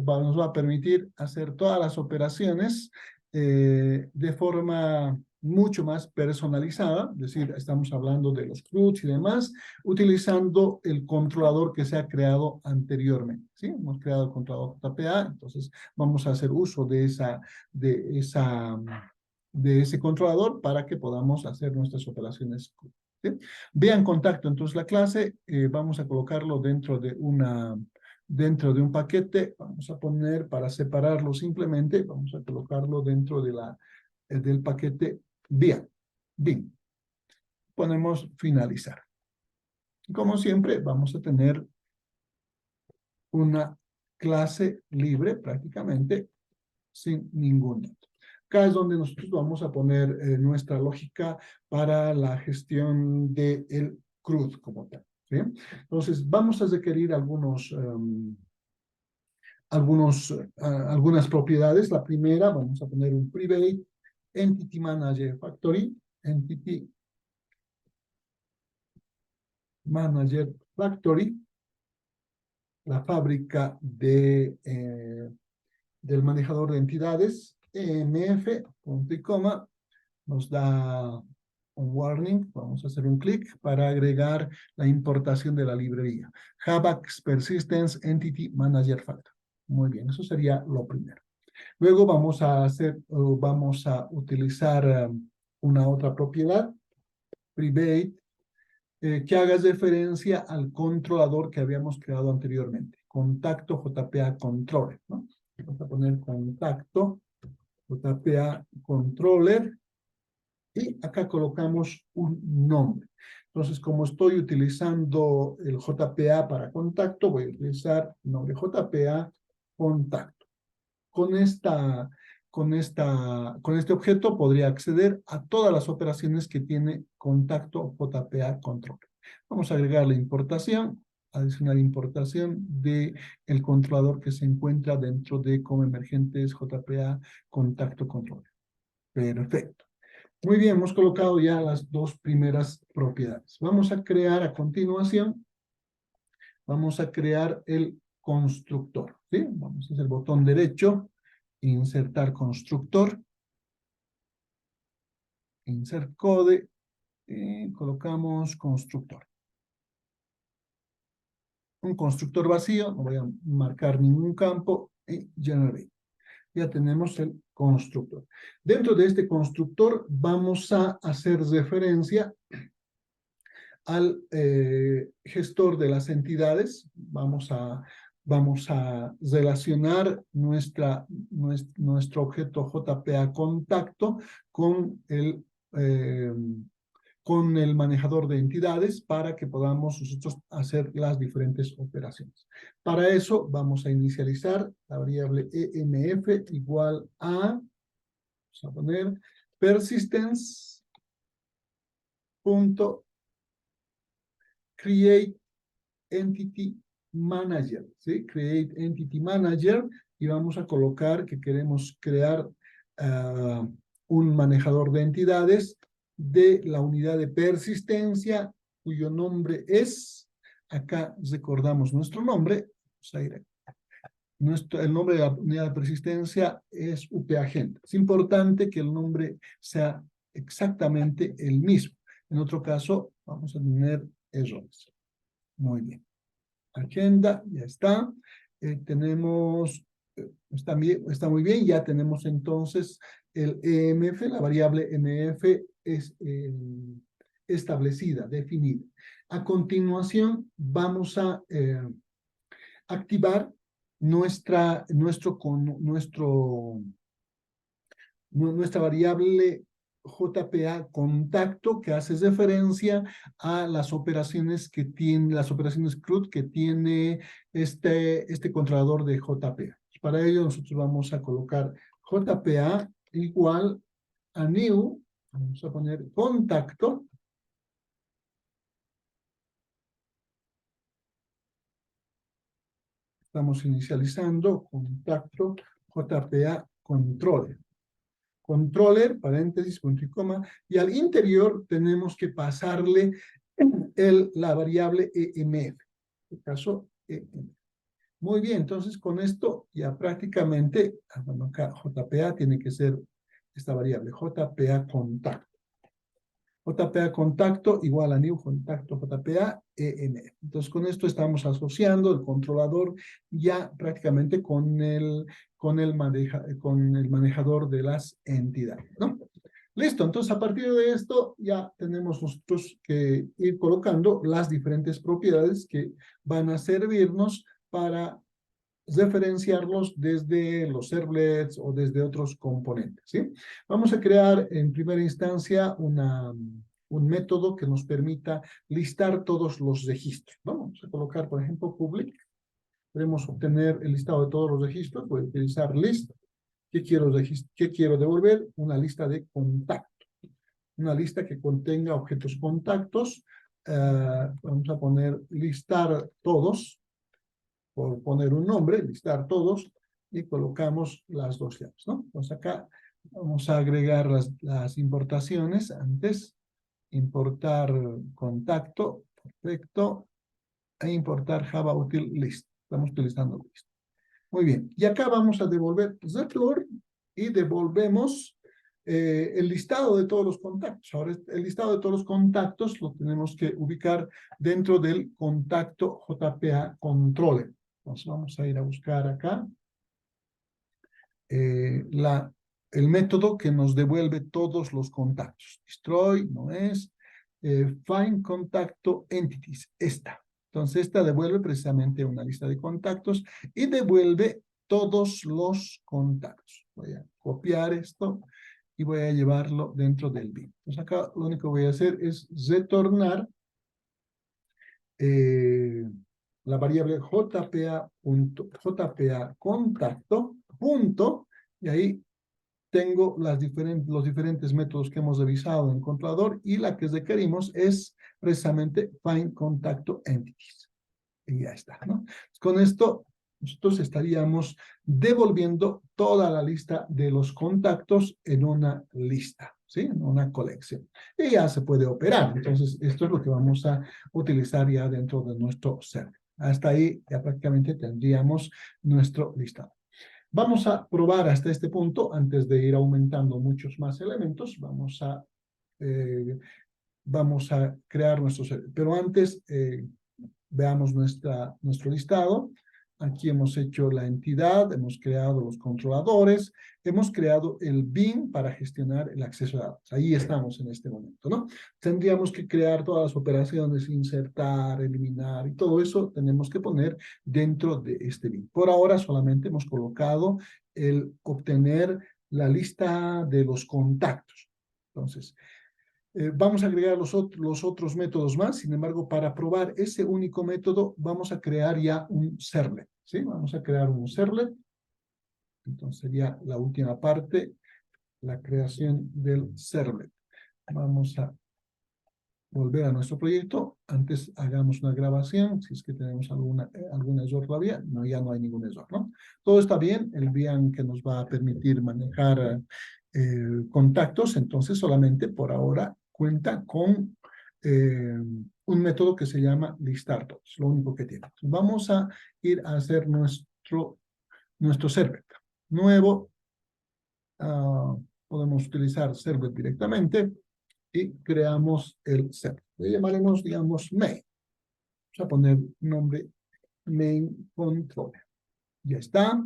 todas las operaciones de forma mucho más personalizada, es decir, estamos hablando de los CRUDs y demás, utilizando el controlador que se ha creado anteriormente, ¿sí? Hemos creado el controlador JPA, entonces vamos a hacer uso de ese controlador para que podamos hacer nuestras operaciones CRUD. ¿Sí? Vean contacto, entonces la clase, vamos a colocarlo dentro de un paquete, vamos a poner, para separarlo simplemente, vamos a colocarlo dentro del paquete bien. Ponemos finalizar. Como siempre, vamos a tener una clase libre prácticamente sin ningún dato. Acá es donde nosotros vamos a poner nuestra lógica para la gestión del CRUD como tal, ¿sí? Entonces, vamos a requerir algunas propiedades. La primera, vamos a poner un private Entity Manager Factory, Entity Manager Factory, la fábrica del manejador de entidades, EMF, punto y coma, nos da un warning, vamos a hacer un clic para agregar la importación de la librería. Java Persistence Entity Manager Factory. Muy bien, eso sería lo primero. Luego vamos a utilizar una otra propiedad, private, que haga referencia al controlador que habíamos creado anteriormente. Contacto JPA Controller, ¿no? Vamos a poner contacto JPA Controller y acá colocamos un nombre. Entonces, como estoy utilizando el JPA para contacto, voy a utilizar el nombre JPA Contacto. Con este objeto podría acceder a todas las operaciones que tiene contacto JPA Control. Vamos a agregar la importación, adicionar importación del controlador que se encuentra dentro de como emergentes JPA Contacto Control. Perfecto. Muy bien, hemos colocado ya las dos primeras propiedades. Vamos a crear a continuación, vamos a crear el constructor, ¿sí? Vamos a hacer el botón derecho, insertar constructor, insert code, y colocamos constructor. un constructor vacío, no voy a marcar ningún campo, y generate. Ya tenemos el constructor. Dentro de este constructor vamos a hacer referencia al gestor de las entidades. Vamos a relacionar nuestro objeto JPA contacto eh, con el manejador de entidades para que podamos nosotros hacer las diferentes operaciones. Para eso vamos a inicializar la variable EMF igual a, vamos a poner persistence punto create entity manager, ¿sí? Create entity manager, y vamos a colocar que queremos crear un manejador de entidades de la unidad de persistencia, cuyo nombre es, acá recordamos nuestro nombre, vamos a ir aquí. El nombre de la unidad de persistencia es UP-Agenda. Es importante que el nombre sea exactamente el mismo. En otro caso, vamos a tener errores. Muy bien. Agenda, ya está. Tenemos, está muy bien, ya tenemos entonces el EMF, la variable EMF es establecida, definida. A continuación, vamos a activar nuestra variable JPA contacto, que hace referencia a las operaciones CRUD que tiene este controlador de JPA. Para ello nosotros vamos a colocar JPA igual a new, vamos a poner contacto, estamos inicializando contacto JPA controller. Controller, paréntesis, punto y coma, y al interior tenemos que pasarle la variable EMF, en este caso EMF. Muy bien, entonces con esto ya prácticamente, bueno, acá JPA tiene que ser esta variable, JPA contacto. JPA contacto igual a new contacto JPA EMF. Entonces con esto estamos asociando el controlador ya prácticamente con el manejador de las entidades, ¿no? Listo, entonces a partir de esto ya tenemos nosotros que ir colocando las diferentes propiedades que van a servirnos para referenciarlos desde los servlets o desde otros componentes, ¿sí? Vamos a crear en primera instancia un método que nos permita listar todos los registros, ¿no? Vamos a colocar, por ejemplo, public. Queremos obtener el listado de todos los registros. Voy a utilizar list. ¿Qué quiero devolver? Una lista de contacto. Una lista que contenga objetos contactos. Vamos a poner listar todos, por poner un nombre, listar todos, y colocamos las dos llaves, ¿no? Pues acá vamos a agregar las importaciones antes. Importar contacto, perfecto, e importar Java util list. Estamos utilizando list. Muy bien, y acá vamos a devolver return y devolvemos el listado de todos los contactos. Ahora, el listado de todos los contactos lo tenemos que ubicar dentro del contacto JPA controller. Entonces vamos a ir a buscar acá el método que nos devuelve todos los contactos. Destroy, no es. Find contacto entities, esta. Entonces esta devuelve precisamente una lista de contactos y devuelve todos los contactos. Voy a copiar esto y voy a llevarlo dentro del bin. Entonces acá lo único que voy a hacer es retornar la variable JPA contacto, punto, y ahí tengo los diferentes métodos que hemos revisado en controlador, y la que requerimos es precisamente find contacto entities. Y ya está, ¿no? Con esto nosotros estaríamos devolviendo toda la lista de los contactos en una lista, ¿sí? En una colección. Y ya se puede operar. Entonces, esto es lo que vamos a utilizar ya dentro de nuestro server. Hasta ahí ya prácticamente tendríamos nuestro listado. Vamos a probar hasta este punto, antes de ir aumentando muchos más elementos. Vamos a crear nuestro server. Pero antes, Veamos nuestro listado. Aquí hemos hecho la entidad, hemos creado los controladores, hemos creado el BIM para gestionar el acceso a datos. Ahí estamos en este momento, ¿no? Tendríamos que crear todas las operaciones, insertar, eliminar, y todo eso tenemos que poner dentro de este BIM. Por ahora solamente hemos colocado el obtener la lista de los contactos. Entonces, vamos a agregar los otros métodos más. Sin embargo, para probar ese único método, vamos a crear ya un servlet, ¿sí? Vamos a crear un servlet. Entonces sería la última parte, la creación del servlet. Vamos a volver a nuestro proyecto. Antes hagamos una grabación, si es que tenemos algún error todavía. No, ya no hay ningún error, ¿no? Todo está bien, el BIM que nos va a permitir manejar contactos, entonces solamente por ahora cuenta con un método que se llama listar todos, lo único que tiene. Vamos a ir a hacer nuestro servlet nuevo. Podemos utilizar servlet directamente y creamos el servlet. Le llamaremos, digamos, main. Vamos a poner nombre main controller. Ya está.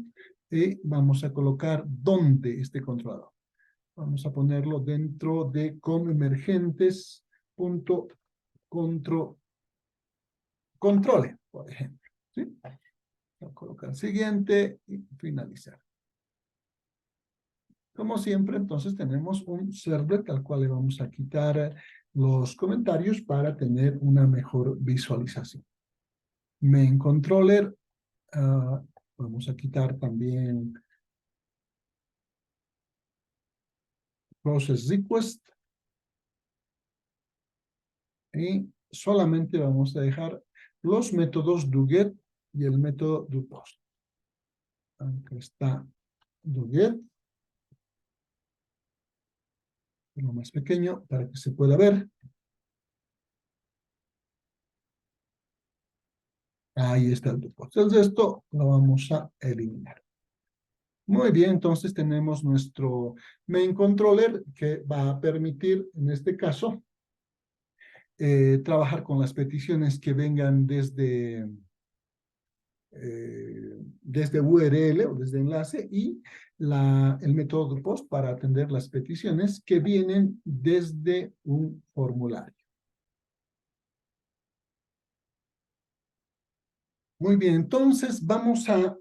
Y vamos a colocar dónde este controlador. Vamos a ponerlo dentro de comemergentes.controle, por ejemplo. ¿Sí? Voy a colocar siguiente y finalizar. Como siempre, entonces tenemos un servlet al cual le vamos a quitar los comentarios para tener una mejor visualización. Main controller, vamos a quitar también process request y solamente vamos a dejar los métodos doGet y el método doPost. Acá está doGet, lo más pequeño para que se pueda ver. Ahí está el doPost. Entonces esto lo vamos a eliminar. Muy bien, entonces tenemos nuestro main controller que va a permitir, en este caso, trabajar con las peticiones que vengan desde URL o desde enlace y el método post para atender las peticiones que vienen desde un formulario. Muy bien, entonces vamos a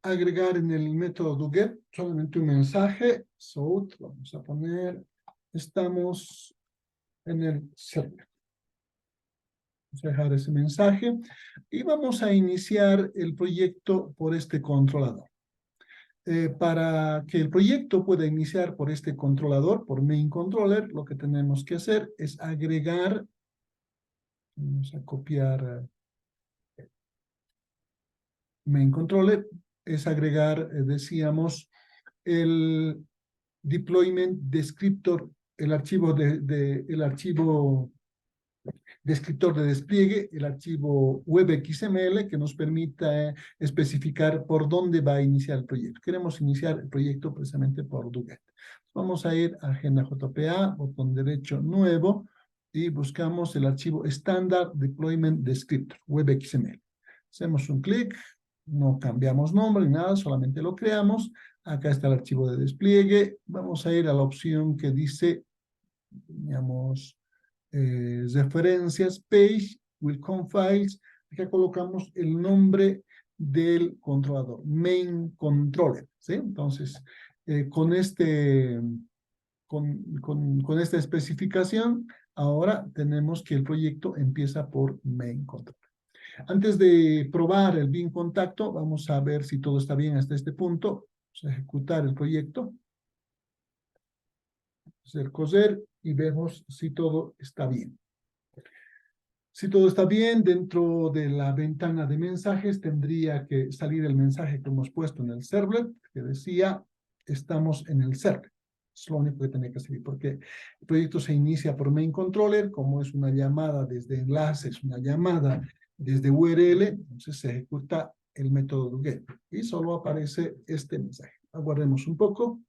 agregar en el método doGet solamente un mensaje. So, vamos a poner, estamos en el server. Vamos a dejar ese mensaje y vamos a iniciar el proyecto por este controlador. Para que el proyecto pueda iniciar por este controlador, por main controller, lo que tenemos que hacer es agregar, vamos a copiar main controller, es agregar, decíamos, el deployment descriptor, el archivo descriptor de despliegue, el archivo webxml que nos permita especificar por dónde va a iniciar el proyecto. Queremos iniciar el proyecto precisamente por doGet. Vamos a ir a Agenda JPA, botón derecho nuevo, y buscamos el archivo Standard Deployment Descriptor, webxml. Hacemos un clic, no cambiamos nombre ni nada, solamente lo creamos. Acá está el archivo de despliegue. Vamos a ir a la opción que dice, digamos, referencias, page, welcome files. Acá colocamos el nombre del controlador, main controller, ¿sí? Entonces, con esta especificación, ahora tenemos que el proyecto empieza por main controller. Antes de probar el BIM contacto, vamos a ver si todo está bien hasta este punto. Vamos a ejecutar el proyecto. Hacer coser y vemos si todo está bien. Si todo está bien, dentro de la ventana de mensajes tendría que salir el mensaje que hemos puesto en el servlet, que decía, estamos en el servlet. Es lo único que tenía que salir, porque el proyecto se inicia por main controller, como es una llamada desde enlaces, una llamada desde URL, entonces se ejecuta el método get y solo aparece este mensaje. Aguardemos un poco.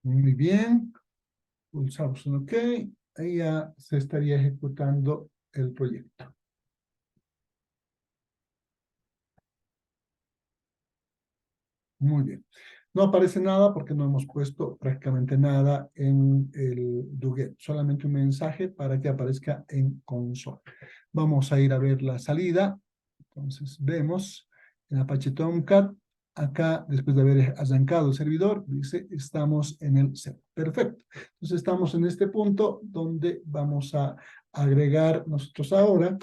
Muy bien. Pulsamos en OK. Ahí ya se estaría ejecutando el proyecto. Muy bien. No aparece nada porque no hemos puesto prácticamente nada en el Duget. Solamente un mensaje para que aparezca en console. Vamos a ir a ver la salida. Entonces vemos en Apache Tomcat. Acá, después de haber arrancado el servidor, dice, estamos en el set. Perfecto. Entonces estamos en este punto donde vamos a agregar nosotros ahora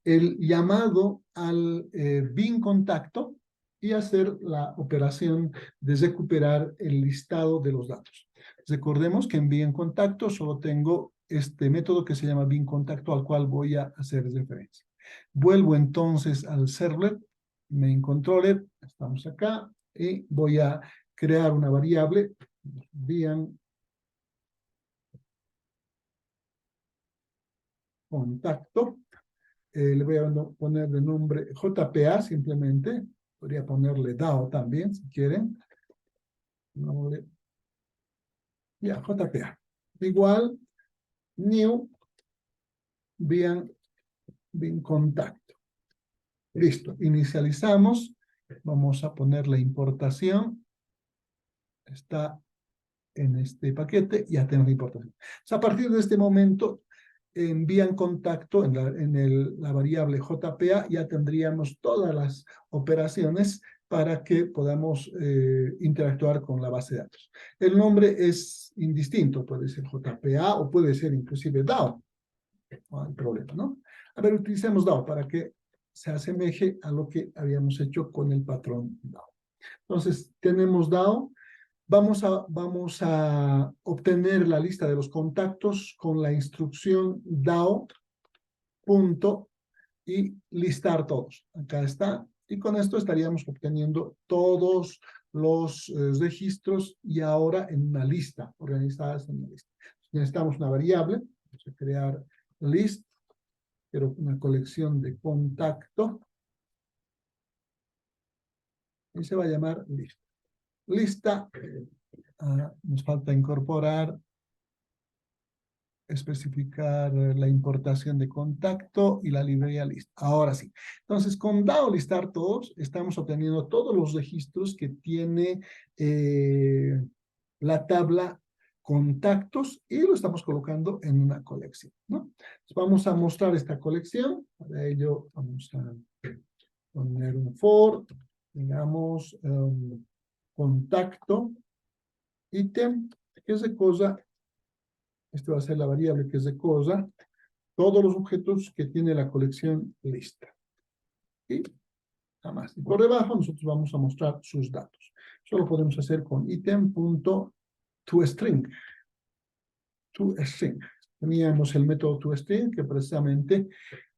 el llamado al bin contacto y hacer la operación de recuperar el listado de los datos. Recordemos que en bin contacto solo tengo este método que se llama bin contacto al cual voy a hacer referencia. Vuelvo entonces al servlet, main controller, estamos acá, y voy a crear una variable, bin contacto. Le voy a poner de nombre JPA simplemente. Podría ponerle DAO también, si quieren. Nombre, ya, JPA. Igual, new, bin contacto. Listo, inicializamos. Vamos a poner la importación. Está en este paquete, ya tenemos la importación. O sea, a partir de este momento, envían contacto la variable JPA, ya tendríamos todas las operaciones para que podamos interactuar con la base de datos. El nombre es indistinto, puede ser JPA o puede ser inclusive DAO. No hay problema, ¿no? A ver, utilicemos DAO para que se asemeje a lo que habíamos hecho con el patrón DAO. Entonces, tenemos DAO. Vamos a obtener la lista de los contactos con la instrucción DAO punto y listar todos. Acá está. Y con esto estaríamos obteniendo todos los registros y ahora en una lista, organizadas en una lista. Necesitamos una variable. Vamos a crear list, pero una colección de contacto. Y se va a llamar lista. Lista. Nos falta incorporar, especificar la importación de contacto y la librería list. Ahora sí. Entonces, con DAO listar todos, estamos obteniendo todos los registros que tiene la tabla contactos y lo estamos colocando en una colección, ¿no? Entonces, vamos a mostrar esta colección. Para ello, vamos a poner un for, digamos, contacto, ítem, que es de cosa. Esta va a ser la variable que es de cosa, todos los objetos que tiene la colección lista. Y nada más. Y por debajo nosotros vamos a mostrar sus datos. Eso lo podemos hacer con item.toString. ToString. Teníamos el método toString que precisamente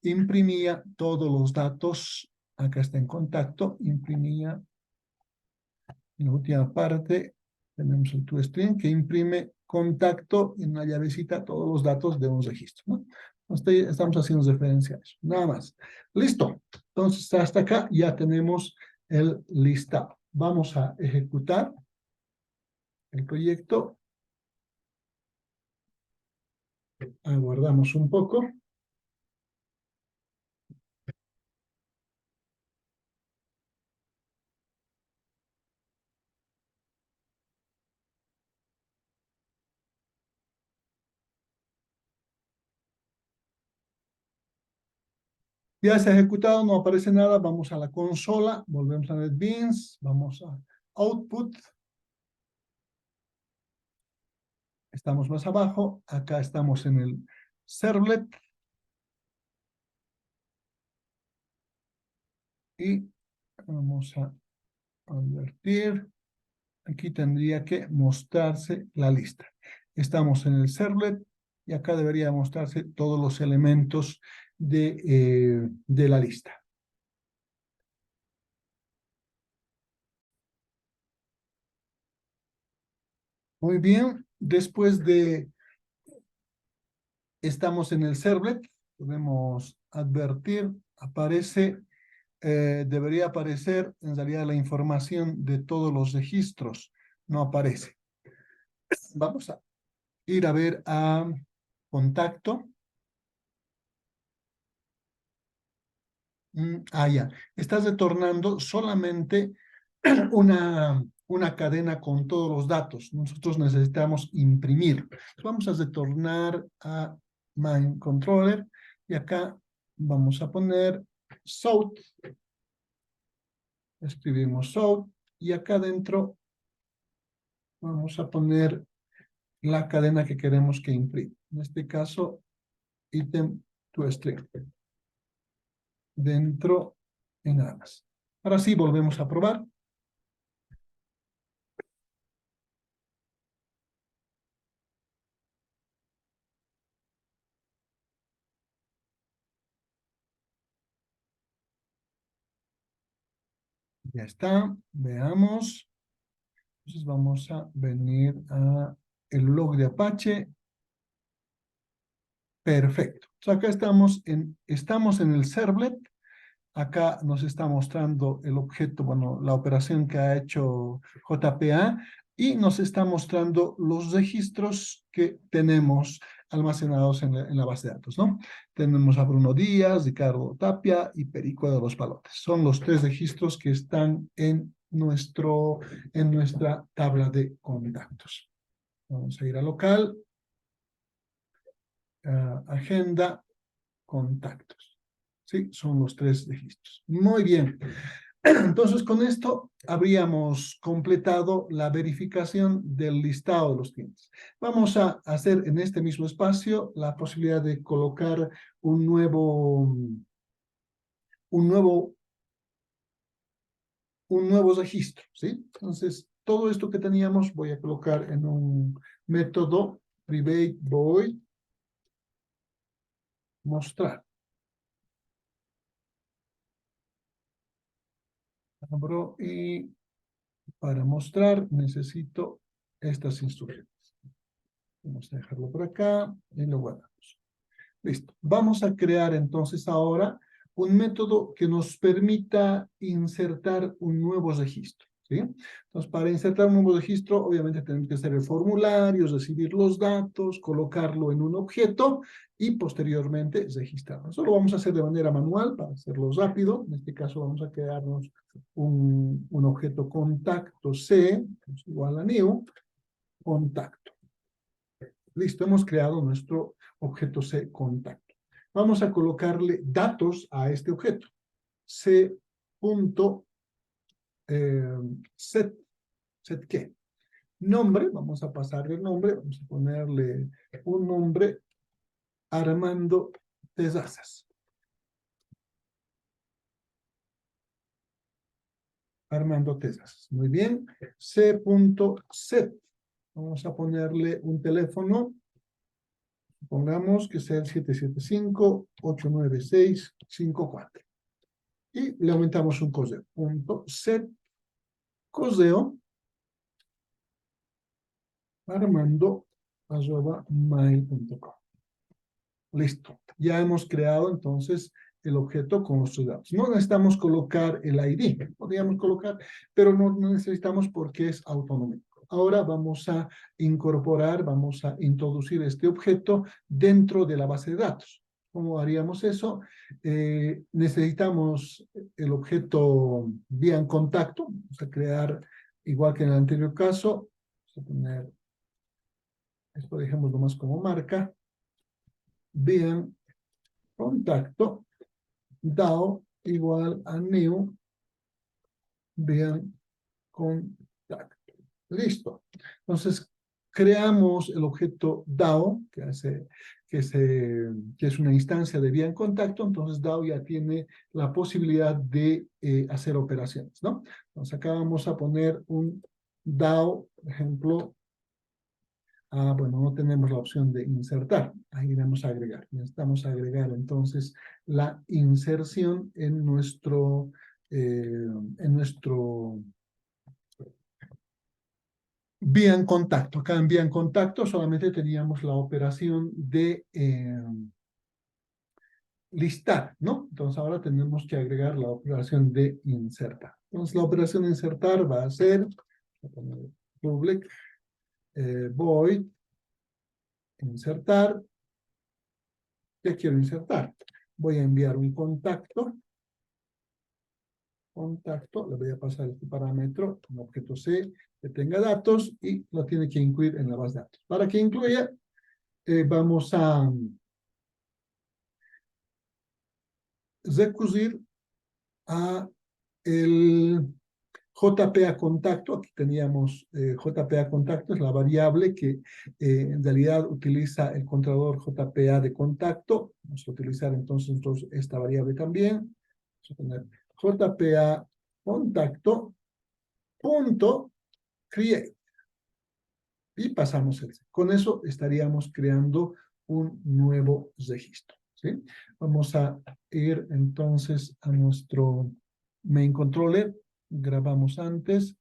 imprimía todos los datos. Acá está en contacto. Imprimía en la última parte. Tenemos el toString que imprime contacto en una llavecita todos los datos de un registro, ¿no? Estamos haciendo referencia a eso. Nada más. Listo. Entonces, hasta acá ya tenemos el listado. Vamos a ejecutar el proyecto. Aguardamos un poco. Ya se ha ejecutado, no aparece nada. Vamos a la consola, volvemos a NetBeans, vamos a Output. Estamos más abajo, acá estamos en el Servlet. Y vamos a convertir. Aquí tendría que mostrarse la lista. Estamos en el servlet y acá debería mostrarse todos los elementos de la lista. Muy bien, después de estamos en el servlet, podemos advertir, aparece, debería aparecer en realidad la información de todos los registros, no aparece. Vamos a ir a ver a contacto. Ya. Estás retornando solamente una cadena con todos los datos. Nosotros necesitamos imprimir. Vamos a retornar a main controller y acá vamos a poner south. Escribimos south y acá adentro vamos a poner la cadena que queremos que imprima. En este caso, item to string. Dentro y nada más. Ahora sí, volvemos a probar. Ya está, veamos. Entonces vamos a venir a el log de Apache. Perfecto. Entonces acá estamos en el servlet. Acá nos está mostrando el objeto, bueno, la operación que ha hecho JPA y nos está mostrando los registros que tenemos almacenados en la base de datos, ¿no? Tenemos a Bruno Díaz, Ricardo Tapia y Perico de los Palotes. Son los 3 registros que están en nuestra tabla de contactos. Vamos a ir a local, agenda, contactos. Sí, son los 3 registros. Muy bien. Entonces, con esto habríamos completado la verificación del listado de los clientes. Vamos a hacer en este mismo espacio la posibilidad de colocar un nuevo registro, ¿sí? Entonces, todo esto que teníamos voy a colocar en un método private void mostrar. Abro y para mostrar necesito estas instrucciones. Vamos a dejarlo por acá y lo guardamos. Listo. Vamos a crear entonces ahora un método que nos permita insertar un nuevo registro, ¿sí? Entonces, para insertar un nuevo registro, obviamente tenemos que hacer el formulario, recibir los datos, colocarlo en un objeto y posteriormente registrarlo. Eso lo vamos a hacer de manera manual para hacerlo rápido. En este caso vamos a crearnos un objeto contacto C, igual a new, contacto. Listo, hemos creado nuestro objeto C contacto. Vamos a colocarle datos a este objeto. C. Set. ¿Set qué? Nombre, vamos a pasarle el nombre, vamos a ponerle un nombre, Armando Terrazas. Armando Terrazas. Muy bien. C. Set. Vamos a ponerle un teléfono. Pongamos que sea el 775-896-54. Y le aumentamos un correo. Set correo armando@mail.com. Listo. Ya hemos creado entonces el objeto con los datos. No necesitamos colocar el ID. Podríamos colocar, pero no necesitamos porque es autonómico. Ahora vamos a incorporar, vamos a introducir este objeto dentro de la base de datos. ¿Cómo haríamos eso? Necesitamos el objeto vía en contacto. Vamos a crear, igual que en el anterior caso, vamos a poner, esto dejémoslo más como marca, vía contacto, DAO igual a new, vía contacto. Listo. Entonces, creamos el objeto DAO, que es una instancia de vía en contacto. Entonces, DAO ya tiene la posibilidad de hacer operaciones, ¿no? Entonces, acá vamos a poner un DAO, por ejemplo. Bueno, no tenemos la opción de insertar. Ahí iremos a agregar. Necesitamos agregar entonces la inserción en nuestro vía en contacto. Acá en vía en contacto solamente teníamos la operación de listar, ¿no? Entonces ahora tenemos que agregar la operación de insertar. Entonces la operación de insertar va a ser, voy a poner public, void, insertar. ¿Qué quiero insertar? Voy a enviar un contacto. Le voy a pasar este parámetro, un objeto C, que tenga datos y lo tiene que incluir en la base de datos. Para que incluya, vamos a recurrir a el JPA contacto. Aquí teníamos JPA contacto, es la variable que en realidad utiliza el controlador JPA de contacto. Vamos a utilizar entonces nosotros esta variable también. Vamos a poner JPA contacto punto create y pasamos el. Con eso estaríamos creando un nuevo registro, ¿sí? Vamos a ir entonces a nuestro main controller. Grabamos antes.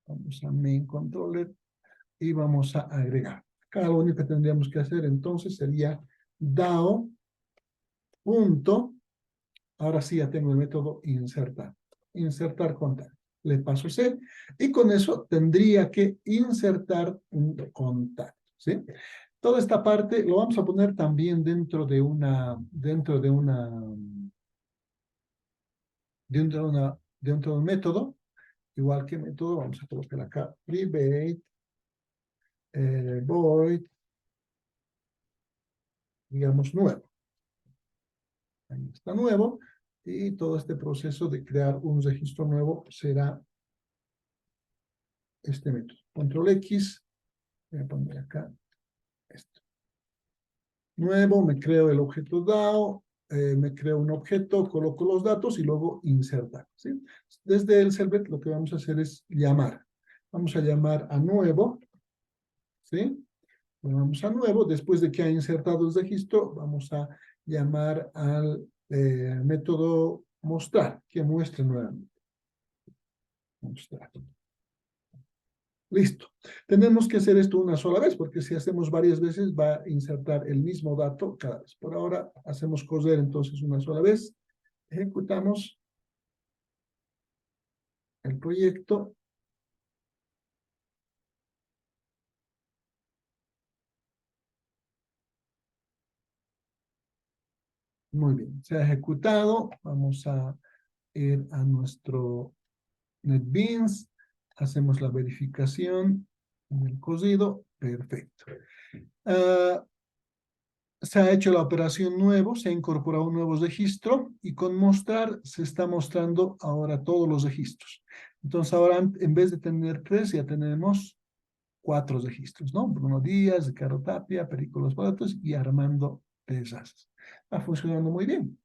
Vamos a main controller y vamos a agregar. Acá lo único que tendríamos que hacer entonces sería DAO punto. Ahora sí ya tengo el método insertar. Insertar contacto. Le paso C y con eso tendría que insertar un contacto, ¿sí? Toda esta parte lo vamos a poner también dentro de un método. Igual que método, vamos a colocar acá private void, digamos, nuevo. Ahí está nuevo. Y todo este proceso de crear un registro nuevo será este método. Control X, voy a poner acá esto. Nuevo, me creo el objeto DAO, me creo un objeto, coloco los datos y luego insertar, ¿sí? Desde el servlet lo que vamos a hacer es llamar. Vamos a llamar a nuevo, ¿sí? Vamos a nuevo, después de que ha insertado el registro, vamos a llamar al método mostrar, que muestre nuevamente. Mostrar. Listo. Tenemos que hacer esto una sola vez, porque si hacemos varias veces va a insertar el mismo dato cada vez. Por ahora hacemos correr entonces una sola vez. Ejecutamos el proyecto. Muy bien, se ha ejecutado. Vamos a ir a nuestro NetBeans. Hacemos la verificación en el cocido. Perfecto. Se ha hecho la operación nuevo, se ha incorporado un nuevo registro y con mostrar se está mostrando ahora todos los registros. Entonces ahora en vez de tener 3 ya tenemos 4 registros, ¿no? Bruno Díaz, Ricardo Tapia, Perico Los Patos y Armando Terrazas. Está funcionando muy bien.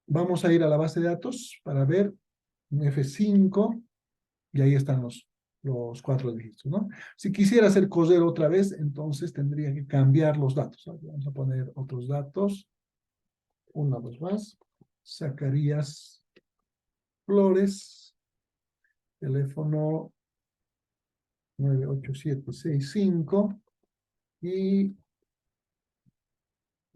Vamos a ir a la base de datos para ver un F5 y ahí están los 4 registros, ¿no? Si quisiera hacer correr otra vez, entonces tendría que cambiar los datos. Vamos a poner otros datos. Una vez más. Zacarías Flores. Teléfono 98765. Y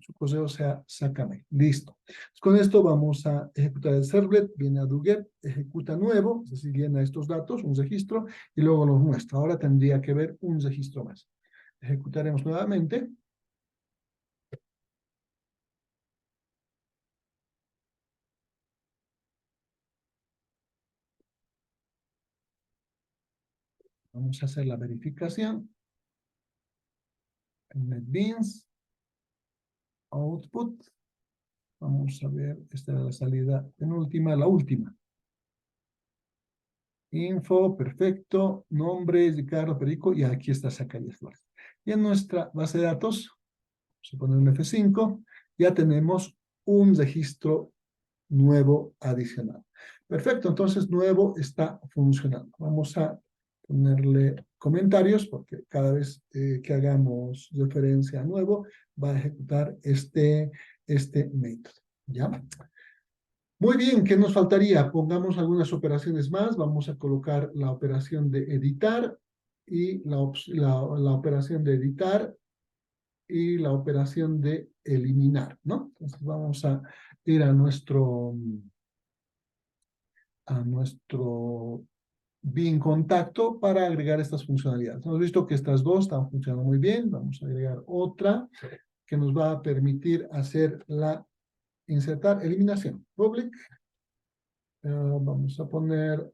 su correo sea sácame. Listo. Con esto vamos a ejecutar el servlet. Viene a doGet, ejecuta nuevo, es decir, llena estos datos, un registro, y luego los muestra. Ahora tendría que ver un registro más. Ejecutaremos nuevamente. Vamos a hacer la verificación. En NetBeans, output. Vamos a ver, esta es la salida penúltima, la última. Info, perfecto. Nombre, Ricardo Perico, y aquí está Zacarías Flores. Y en nuestra base de datos, vamos a poner un F5, ya tenemos un registro nuevo adicional. Perfecto, entonces nuevo está funcionando. Vamos a ponerle comentarios porque cada vez que hagamos referencia a nuevo va a ejecutar este método. ¿Ya? Muy bien, ¿qué nos faltaría? Pongamos algunas operaciones más. Vamos a colocar la operación de editar y la operación de editar y la operación de eliminar, ¿no? Entonces vamos a ir a nuestro bin contacto para agregar estas funcionalidades. Hemos visto que estas dos están funcionando muy bien. Vamos a agregar otra que nos va a permitir hacer la insertar eliminación. Public. Vamos a poner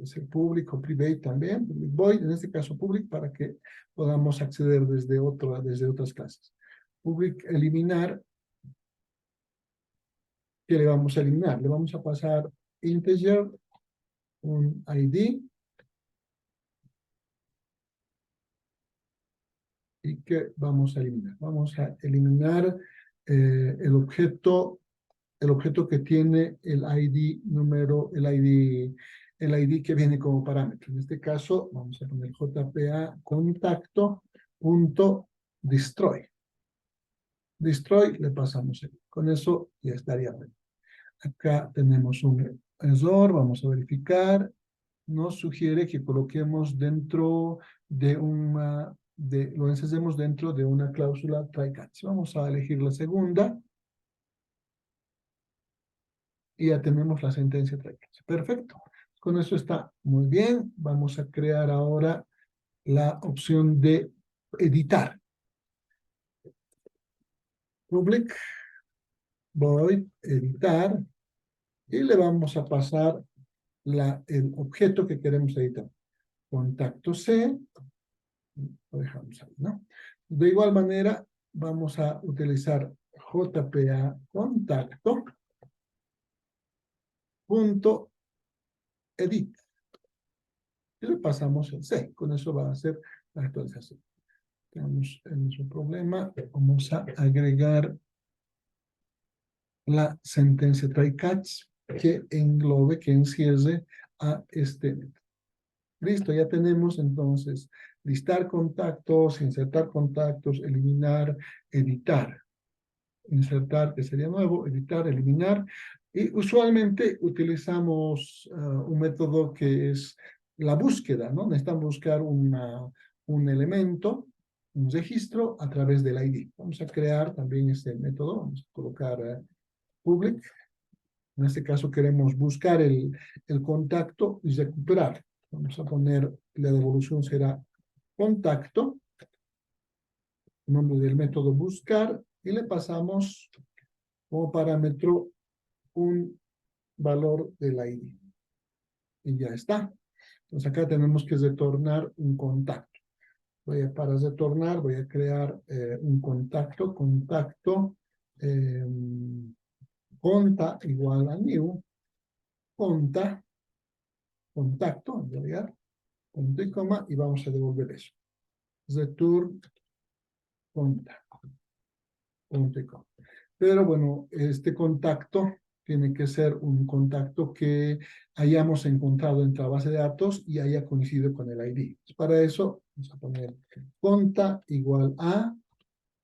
ese public o private también. Public void, en este caso public, para que podamos acceder desde otras clases. Public eliminar. ¿Qué le vamos a eliminar? Le vamos a pasar integer, un ID, y que vamos a eliminar. Vamos a eliminar el objeto que tiene el ID número, el ID que viene como parámetro. En este caso, vamos a poner JPA contacto punto destroy. Destroy, le pasamos ahí. Con eso ya estaría bien. Acá tenemos un error, vamos a verificar. Nos sugiere que coloquemos dentro de lo encendemos dentro de una cláusula try catch. Vamos a elegir la segunda. Y ya tenemos la sentencia try catch. Perfecto. Con eso está muy bien. Vamos a crear ahora la opción de editar. Public, void, editar. Y le vamos a pasar el objeto que queremos editar. Contacto C. Lo dejamos ahí, ¿no? De igual manera, vamos a utilizar JPA contacto punto edit. Y le pasamos el C. Con eso va a ser la actualización. Tenemos el mismo problema. Vamos a agregar la sentencia try catch que englobe, que encierre a este método. Listo, ya tenemos entonces listar contactos, insertar contactos, eliminar, editar. Insertar, que sería nuevo, editar, eliminar. Y usualmente utilizamos un método que es la búsqueda, ¿no? Necesitamos buscar un elemento, un registro a través del ID. Vamos a crear también este método. Vamos a colocar public. En este caso queremos buscar el contacto y recuperar. Vamos a poner, la devolución será contacto, nombre del método buscar, y le pasamos como parámetro un valor del ID. Y ya está. Entonces acá tenemos que retornar un contacto. Para retornar voy a crear un contacto, eh, conta igual a new, contacto, en realidad, punto y coma, y vamos a devolver eso. Return contact, punto y coma. Pero bueno, este contacto tiene que ser un contacto que hayamos encontrado en la base de datos y haya coincidido con el ID. Para eso, vamos a poner conta igual a,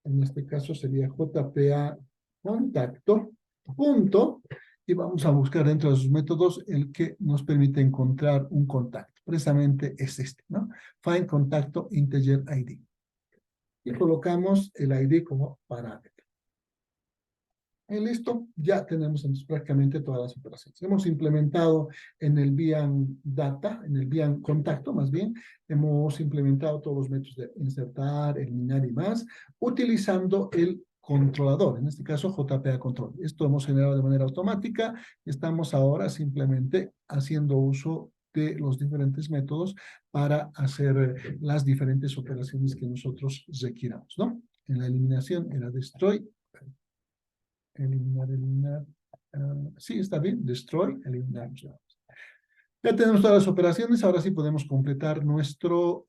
en este caso sería JPA contacto, punto, y vamos a buscar dentro de sus métodos el que nos permite encontrar un contacto. Precisamente es este, ¿no? Find contacto integer ID. Y colocamos el ID como parámetro. Y listo, ya tenemos entonces prácticamente todas las operaciones. Hemos implementado en el BIAN Data, en el BIAN Contacto más bien, hemos implementado todos los métodos de insertar, eliminar y más, utilizando el controlador, en este caso JPA Control. Esto hemos generado de manera automática. Estamos ahora simplemente haciendo uso de los diferentes métodos para hacer las diferentes operaciones que nosotros requiramos, ¿no? En la eliminación era destroy, eliminar. Sí, está bien. Destroy, eliminar. Ya tenemos todas las operaciones. Ahora sí podemos completar nuestro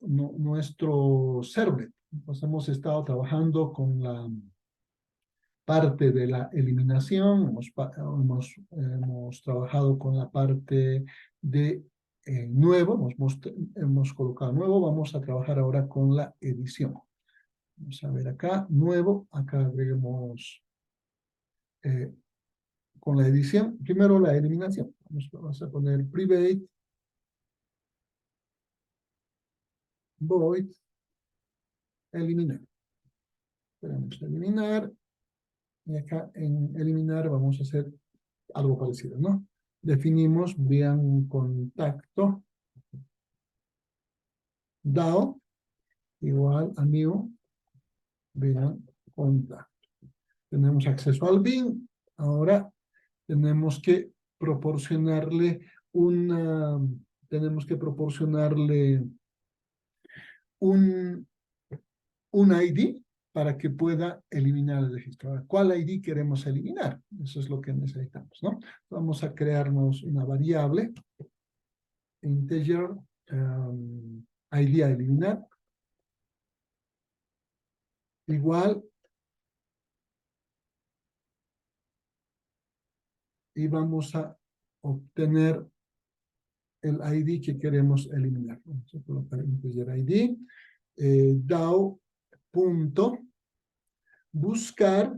servlet. Pues hemos estado trabajando con la parte de la eliminación. Hemos trabajado con la parte de nuevo. Hemos colocado nuevo. Vamos a trabajar ahora con la edición. Vamos a ver acá. Nuevo. Acá agreguemos con la edición, primero la eliminación. Vamos a poner private, void, eliminar. Esperamos eliminar. Y acá en eliminar vamos a hacer algo parecido, ¿no? Definimos bien un contacto DAO igual a new bien contacto. Tenemos acceso al bin. Ahora tenemos que proporcionarle una, tenemos que proporcionarle un ID para que pueda eliminar el registro. Ahora, ¿cuál ID queremos eliminar? Eso es lo que necesitamos, ¿no? Vamos a crearnos una variable, integer, ID a eliminar, igual, y vamos a obtener el ID que queremos eliminar. Vamos a colocar integer ID, DAO punto buscar,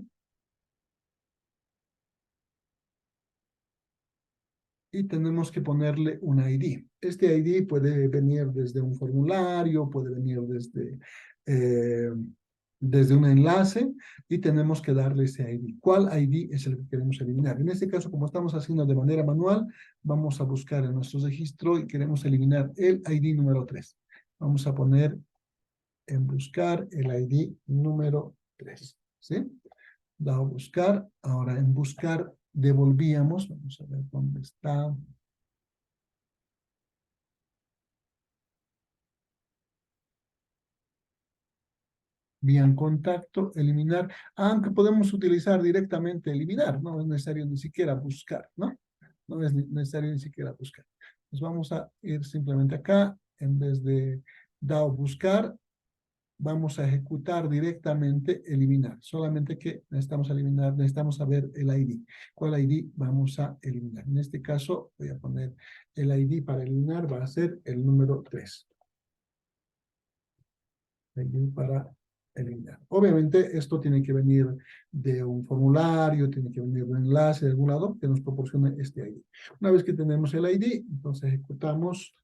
y tenemos que ponerle un ID. Este ID puede venir desde un formulario, puede venir desde un enlace, y tenemos que darle ese ID. ¿Cuál ID es el que queremos eliminar? En este caso, como estamos haciendo de manera manual, vamos a buscar en nuestro registro y queremos eliminar el ID número 3. Vamos a poner en buscar el ID número 3. ¿Sí? Dado buscar. Ahora en buscar devolvíamos. Vamos a ver dónde está. Bien, contacto, eliminar. Aunque podemos utilizar directamente eliminar. No es necesario ni siquiera buscar, ¿no? No es necesario ni siquiera buscar. Nos vamos a ir simplemente acá. En vez de dado buscar, vamos a ejecutar directamente eliminar. Solamente que necesitamos eliminar, necesitamos saber el ID. ¿Cuál ID vamos a eliminar? En este caso, voy a poner el ID para eliminar, va a ser el número 3. ID para eliminar. Obviamente, esto tiene que venir de un formulario, tiene que venir de un enlace de algún lado que nos proporcione este ID. Una vez que tenemos el ID, entonces ejecutamos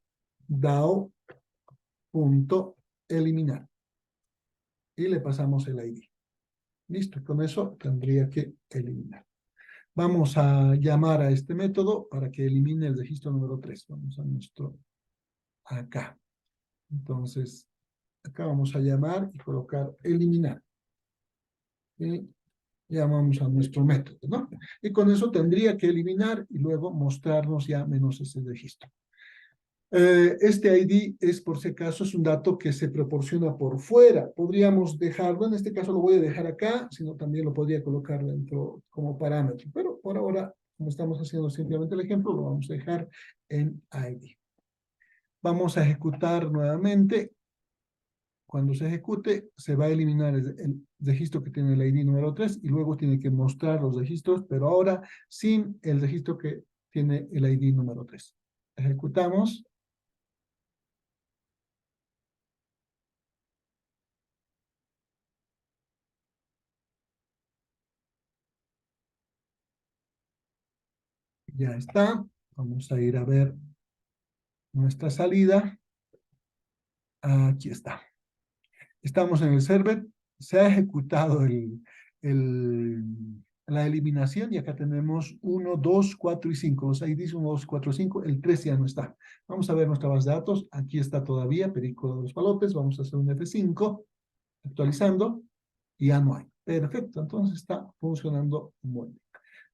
DAO.eliminar y le pasamos el ID. Listo, con eso tendría que eliminar. Vamos a llamar a este método para que elimine el registro número 3. Vamos a nuestro acá. Entonces, acá vamos a llamar y colocar eliminar. Y llamamos a nuestro método, ¿no? Y con eso tendría que eliminar y luego mostrarnos ya menos ese registro. Este ID es, por si acaso, es un dato que se proporciona por fuera. Podríamos dejarlo, en este caso lo voy a dejar acá, sino también lo podría colocar dentro como parámetro. Pero por ahora, como estamos haciendo simplemente el ejemplo, lo vamos a dejar en ID. Vamos a ejecutar nuevamente. Cuando se ejecute, se va a eliminar el registro que tiene el ID número 3 y luego tiene que mostrar los registros, pero ahora sin el registro que tiene el ID número 3. Ejecutamos. Ya está. Vamos a ir a ver nuestra salida. Aquí está. Estamos en el server. Se ha ejecutado la eliminación y acá tenemos 1, 2, 4 y 5. Los IDs 1, 2, 4, 5. El 3 ya no está. Vamos a ver nuestra base de datos. Aquí está todavía Perico de los Palotes. Vamos a hacer un F5. Actualizando. Y ya no hay. Perfecto. Entonces está funcionando muy bien.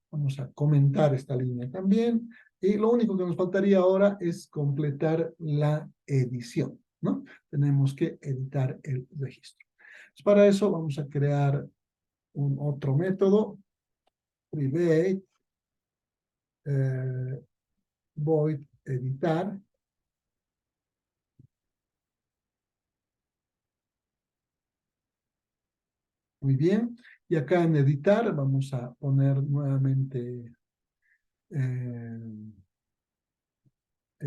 Vamos a comentar esta línea también. Y lo único que nos faltaría ahora es completar la edición, ¿no? Tenemos que editar el registro. Pues para eso vamos a crear un otro método, private, void editar. Muy bien. Y acá en editar vamos a poner nuevamente el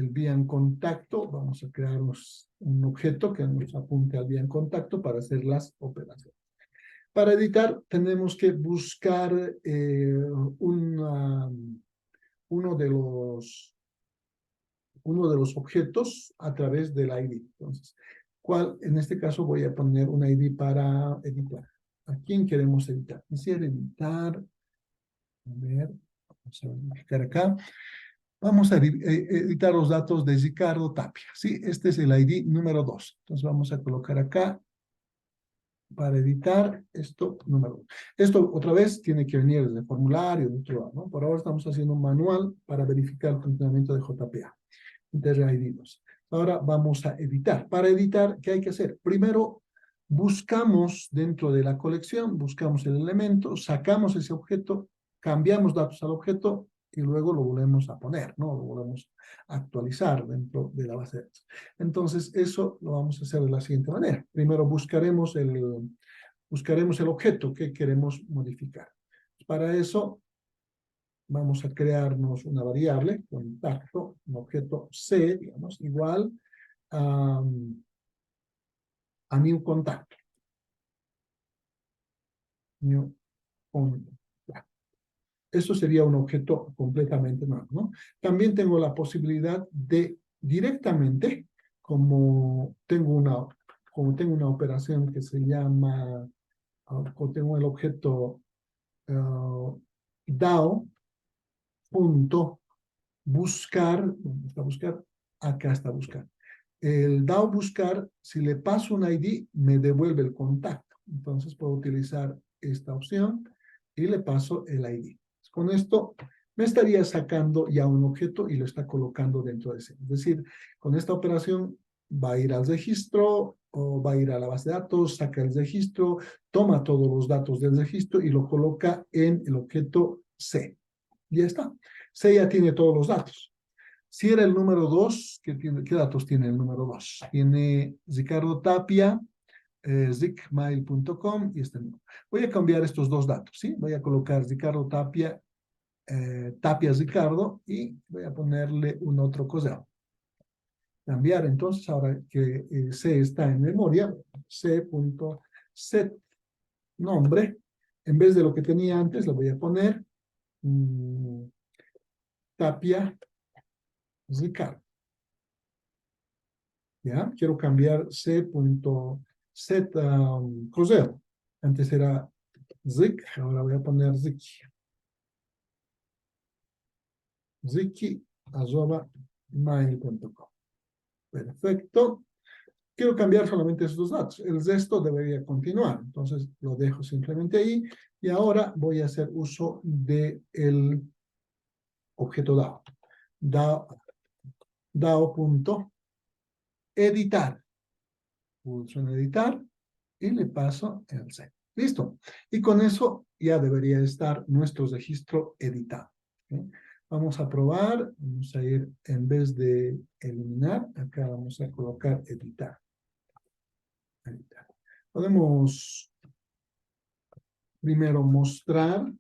vía en contacto. Vamos a crear un objeto que nos apunte al vía en contacto para hacer las operaciones. Para editar tenemos que buscar uno de los objetos a través del ID. Entonces, en este caso voy a poner un ID para editar. ¿A quién queremos editar? Quisiera editar, a ver, vamos a verificar acá. Vamos a editar los datos de Ricardo Tapia. Sí, este es el ID número 2. Entonces vamos a colocar acá para editar esto número 2. Esto otra vez tiene que venir desde el formulario, de otro lado, ¿no? Por ahora estamos haciendo un manual para verificar el funcionamiento de JPA. Inter ID 2. Ahora vamos a editar. Para editar, ¿qué hay que hacer? Primero, buscamos dentro de la colección, buscamos el elemento, sacamos ese objeto, cambiamos datos al objeto y luego lo volvemos a poner, ¿no? Lo volvemos a actualizar dentro de la base de datos. Entonces, eso lo vamos a hacer de la siguiente manera. Primero buscaremos el objeto que queremos modificar. Para eso, vamos a crearnos una variable, contacto, un objeto C, digamos, igual a new contacto. New contacto. Eso sería un objeto completamente nuevo, ¿no? También tengo la posibilidad de directamente, como tengo una operación que se llama, tengo el objeto DAO, punto, buscar, ¿dónde está buscar? Acá está buscar. El DAO buscar, si le paso un ID, me devuelve el contacto. Entonces puedo utilizar esta opción y le paso el ID. Con esto me estaría sacando ya un objeto y lo está colocando dentro de ese. Es decir, con esta operación va a ir al registro o va a ir a la base de datos, saca el registro, toma todos los datos del registro y lo coloca en el objeto C. Ya está. C ya tiene todos los datos. Si era el número 2, ¿qué datos tiene el número 2? Tiene Ricardo Tapia, zicmail.com y este número. Voy a cambiar estos dos datos, ¿sí? Voy a colocar Ricardo Tapia, Tapia Ricardo y voy a ponerle un otro correo. Cambiar, entonces, ahora que C está en memoria, C.set nombre, en vez de lo que tenía antes, le voy a poner Tapia Ricardo. ¿Ya? Quiero cambiar C.set correo. Antes era Zik, ahora voy a poner Ziki. Ziki@mail.com. Perfecto. Quiero cambiar solamente esos dos datos. El resto debería continuar. Entonces lo dejo simplemente ahí. Y ahora voy a hacer uso del objeto DAO. DAO.editar. Pulso en editar y le paso el set. Listo. Y con eso ya debería estar nuestro registro editado. ¿Sí? Vamos a probar. Vamos a ir, en vez de eliminar, acá vamos a colocar editar. Editar. Podemos primero mostrar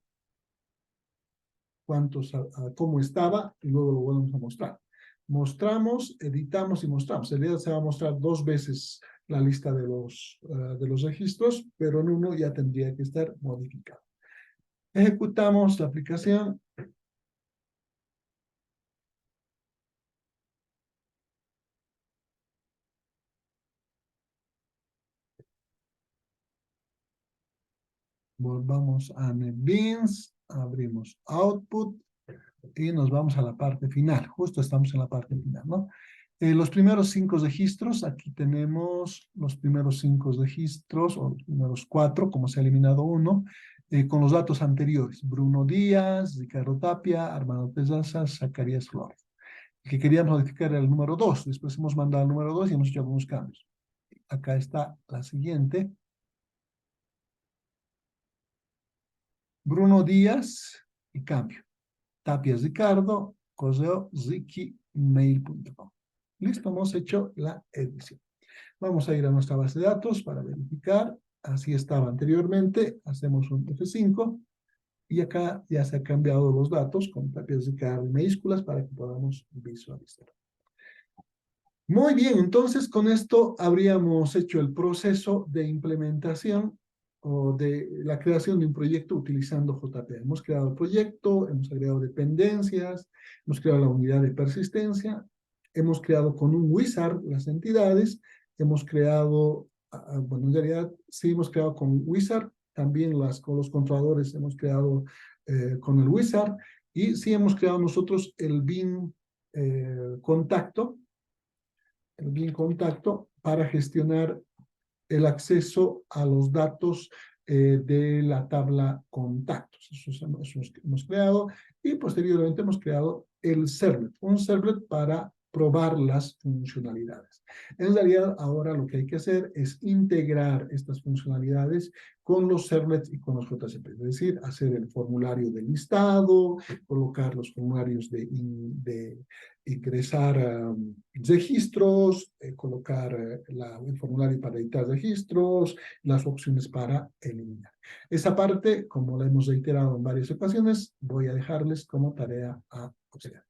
cómo estaba y luego lo volvemos a mostrar. Mostramos, editamos y mostramos. En realidad se va a mostrar dos veces la lista de los registros, pero en uno ya tendría que estar modificado. Ejecutamos la aplicación. Volvamos a NetBeans, abrimos Output y nos vamos a la parte final. Justo estamos en la parte final, ¿no? Los primeros 5 registros, aquí tenemos los primeros 5 registros, o los primeros 4, como se ha eliminado uno, con los datos anteriores. Bruno Díaz, Ricardo Tapia, Armando Pesaza, Zacarías Flores. El que queríamos modificar era el número 2, después hemos mandado el número 2 y hemos hecho algunos cambios. Acá está la siguiente. Bruno Díaz y cambio. Tapia Ricardo, correo zikimail.com. Listo, hemos hecho la edición. Vamos a ir a nuestra base de datos para verificar. Así estaba anteriormente. Hacemos un F5 y acá ya se han cambiado los datos con Tapia Ricardo en mayúsculas para que podamos visualizar. Muy bien, entonces con esto habríamos hecho el proceso de implementación o de la creación de un proyecto utilizando JPA. Hemos creado el proyecto, hemos agregado dependencias, hemos creado la unidad de persistencia, hemos creado con un wizard las entidades, hemos creado, bueno, en realidad sí hemos creado con wizard, también con los controladores hemos creado con el wizard, Y sí hemos creado nosotros el BIM contacto, para gestionar el acceso a los datos de la tabla contactos. Eso hemos creado, y posteriormente hemos creado el servlet, un servlet para probar las funcionalidades. En realidad, ahora lo que hay que hacer es integrar estas funcionalidades con los servlets y con los JCP, es decir, hacer el formulario de listado, colocar los formularios de ingresar registros, colocar el formulario para editar registros, las opciones para eliminar. Esa parte, como la hemos reiterado en varias ocasiones, voy a dejarles como tarea a observar.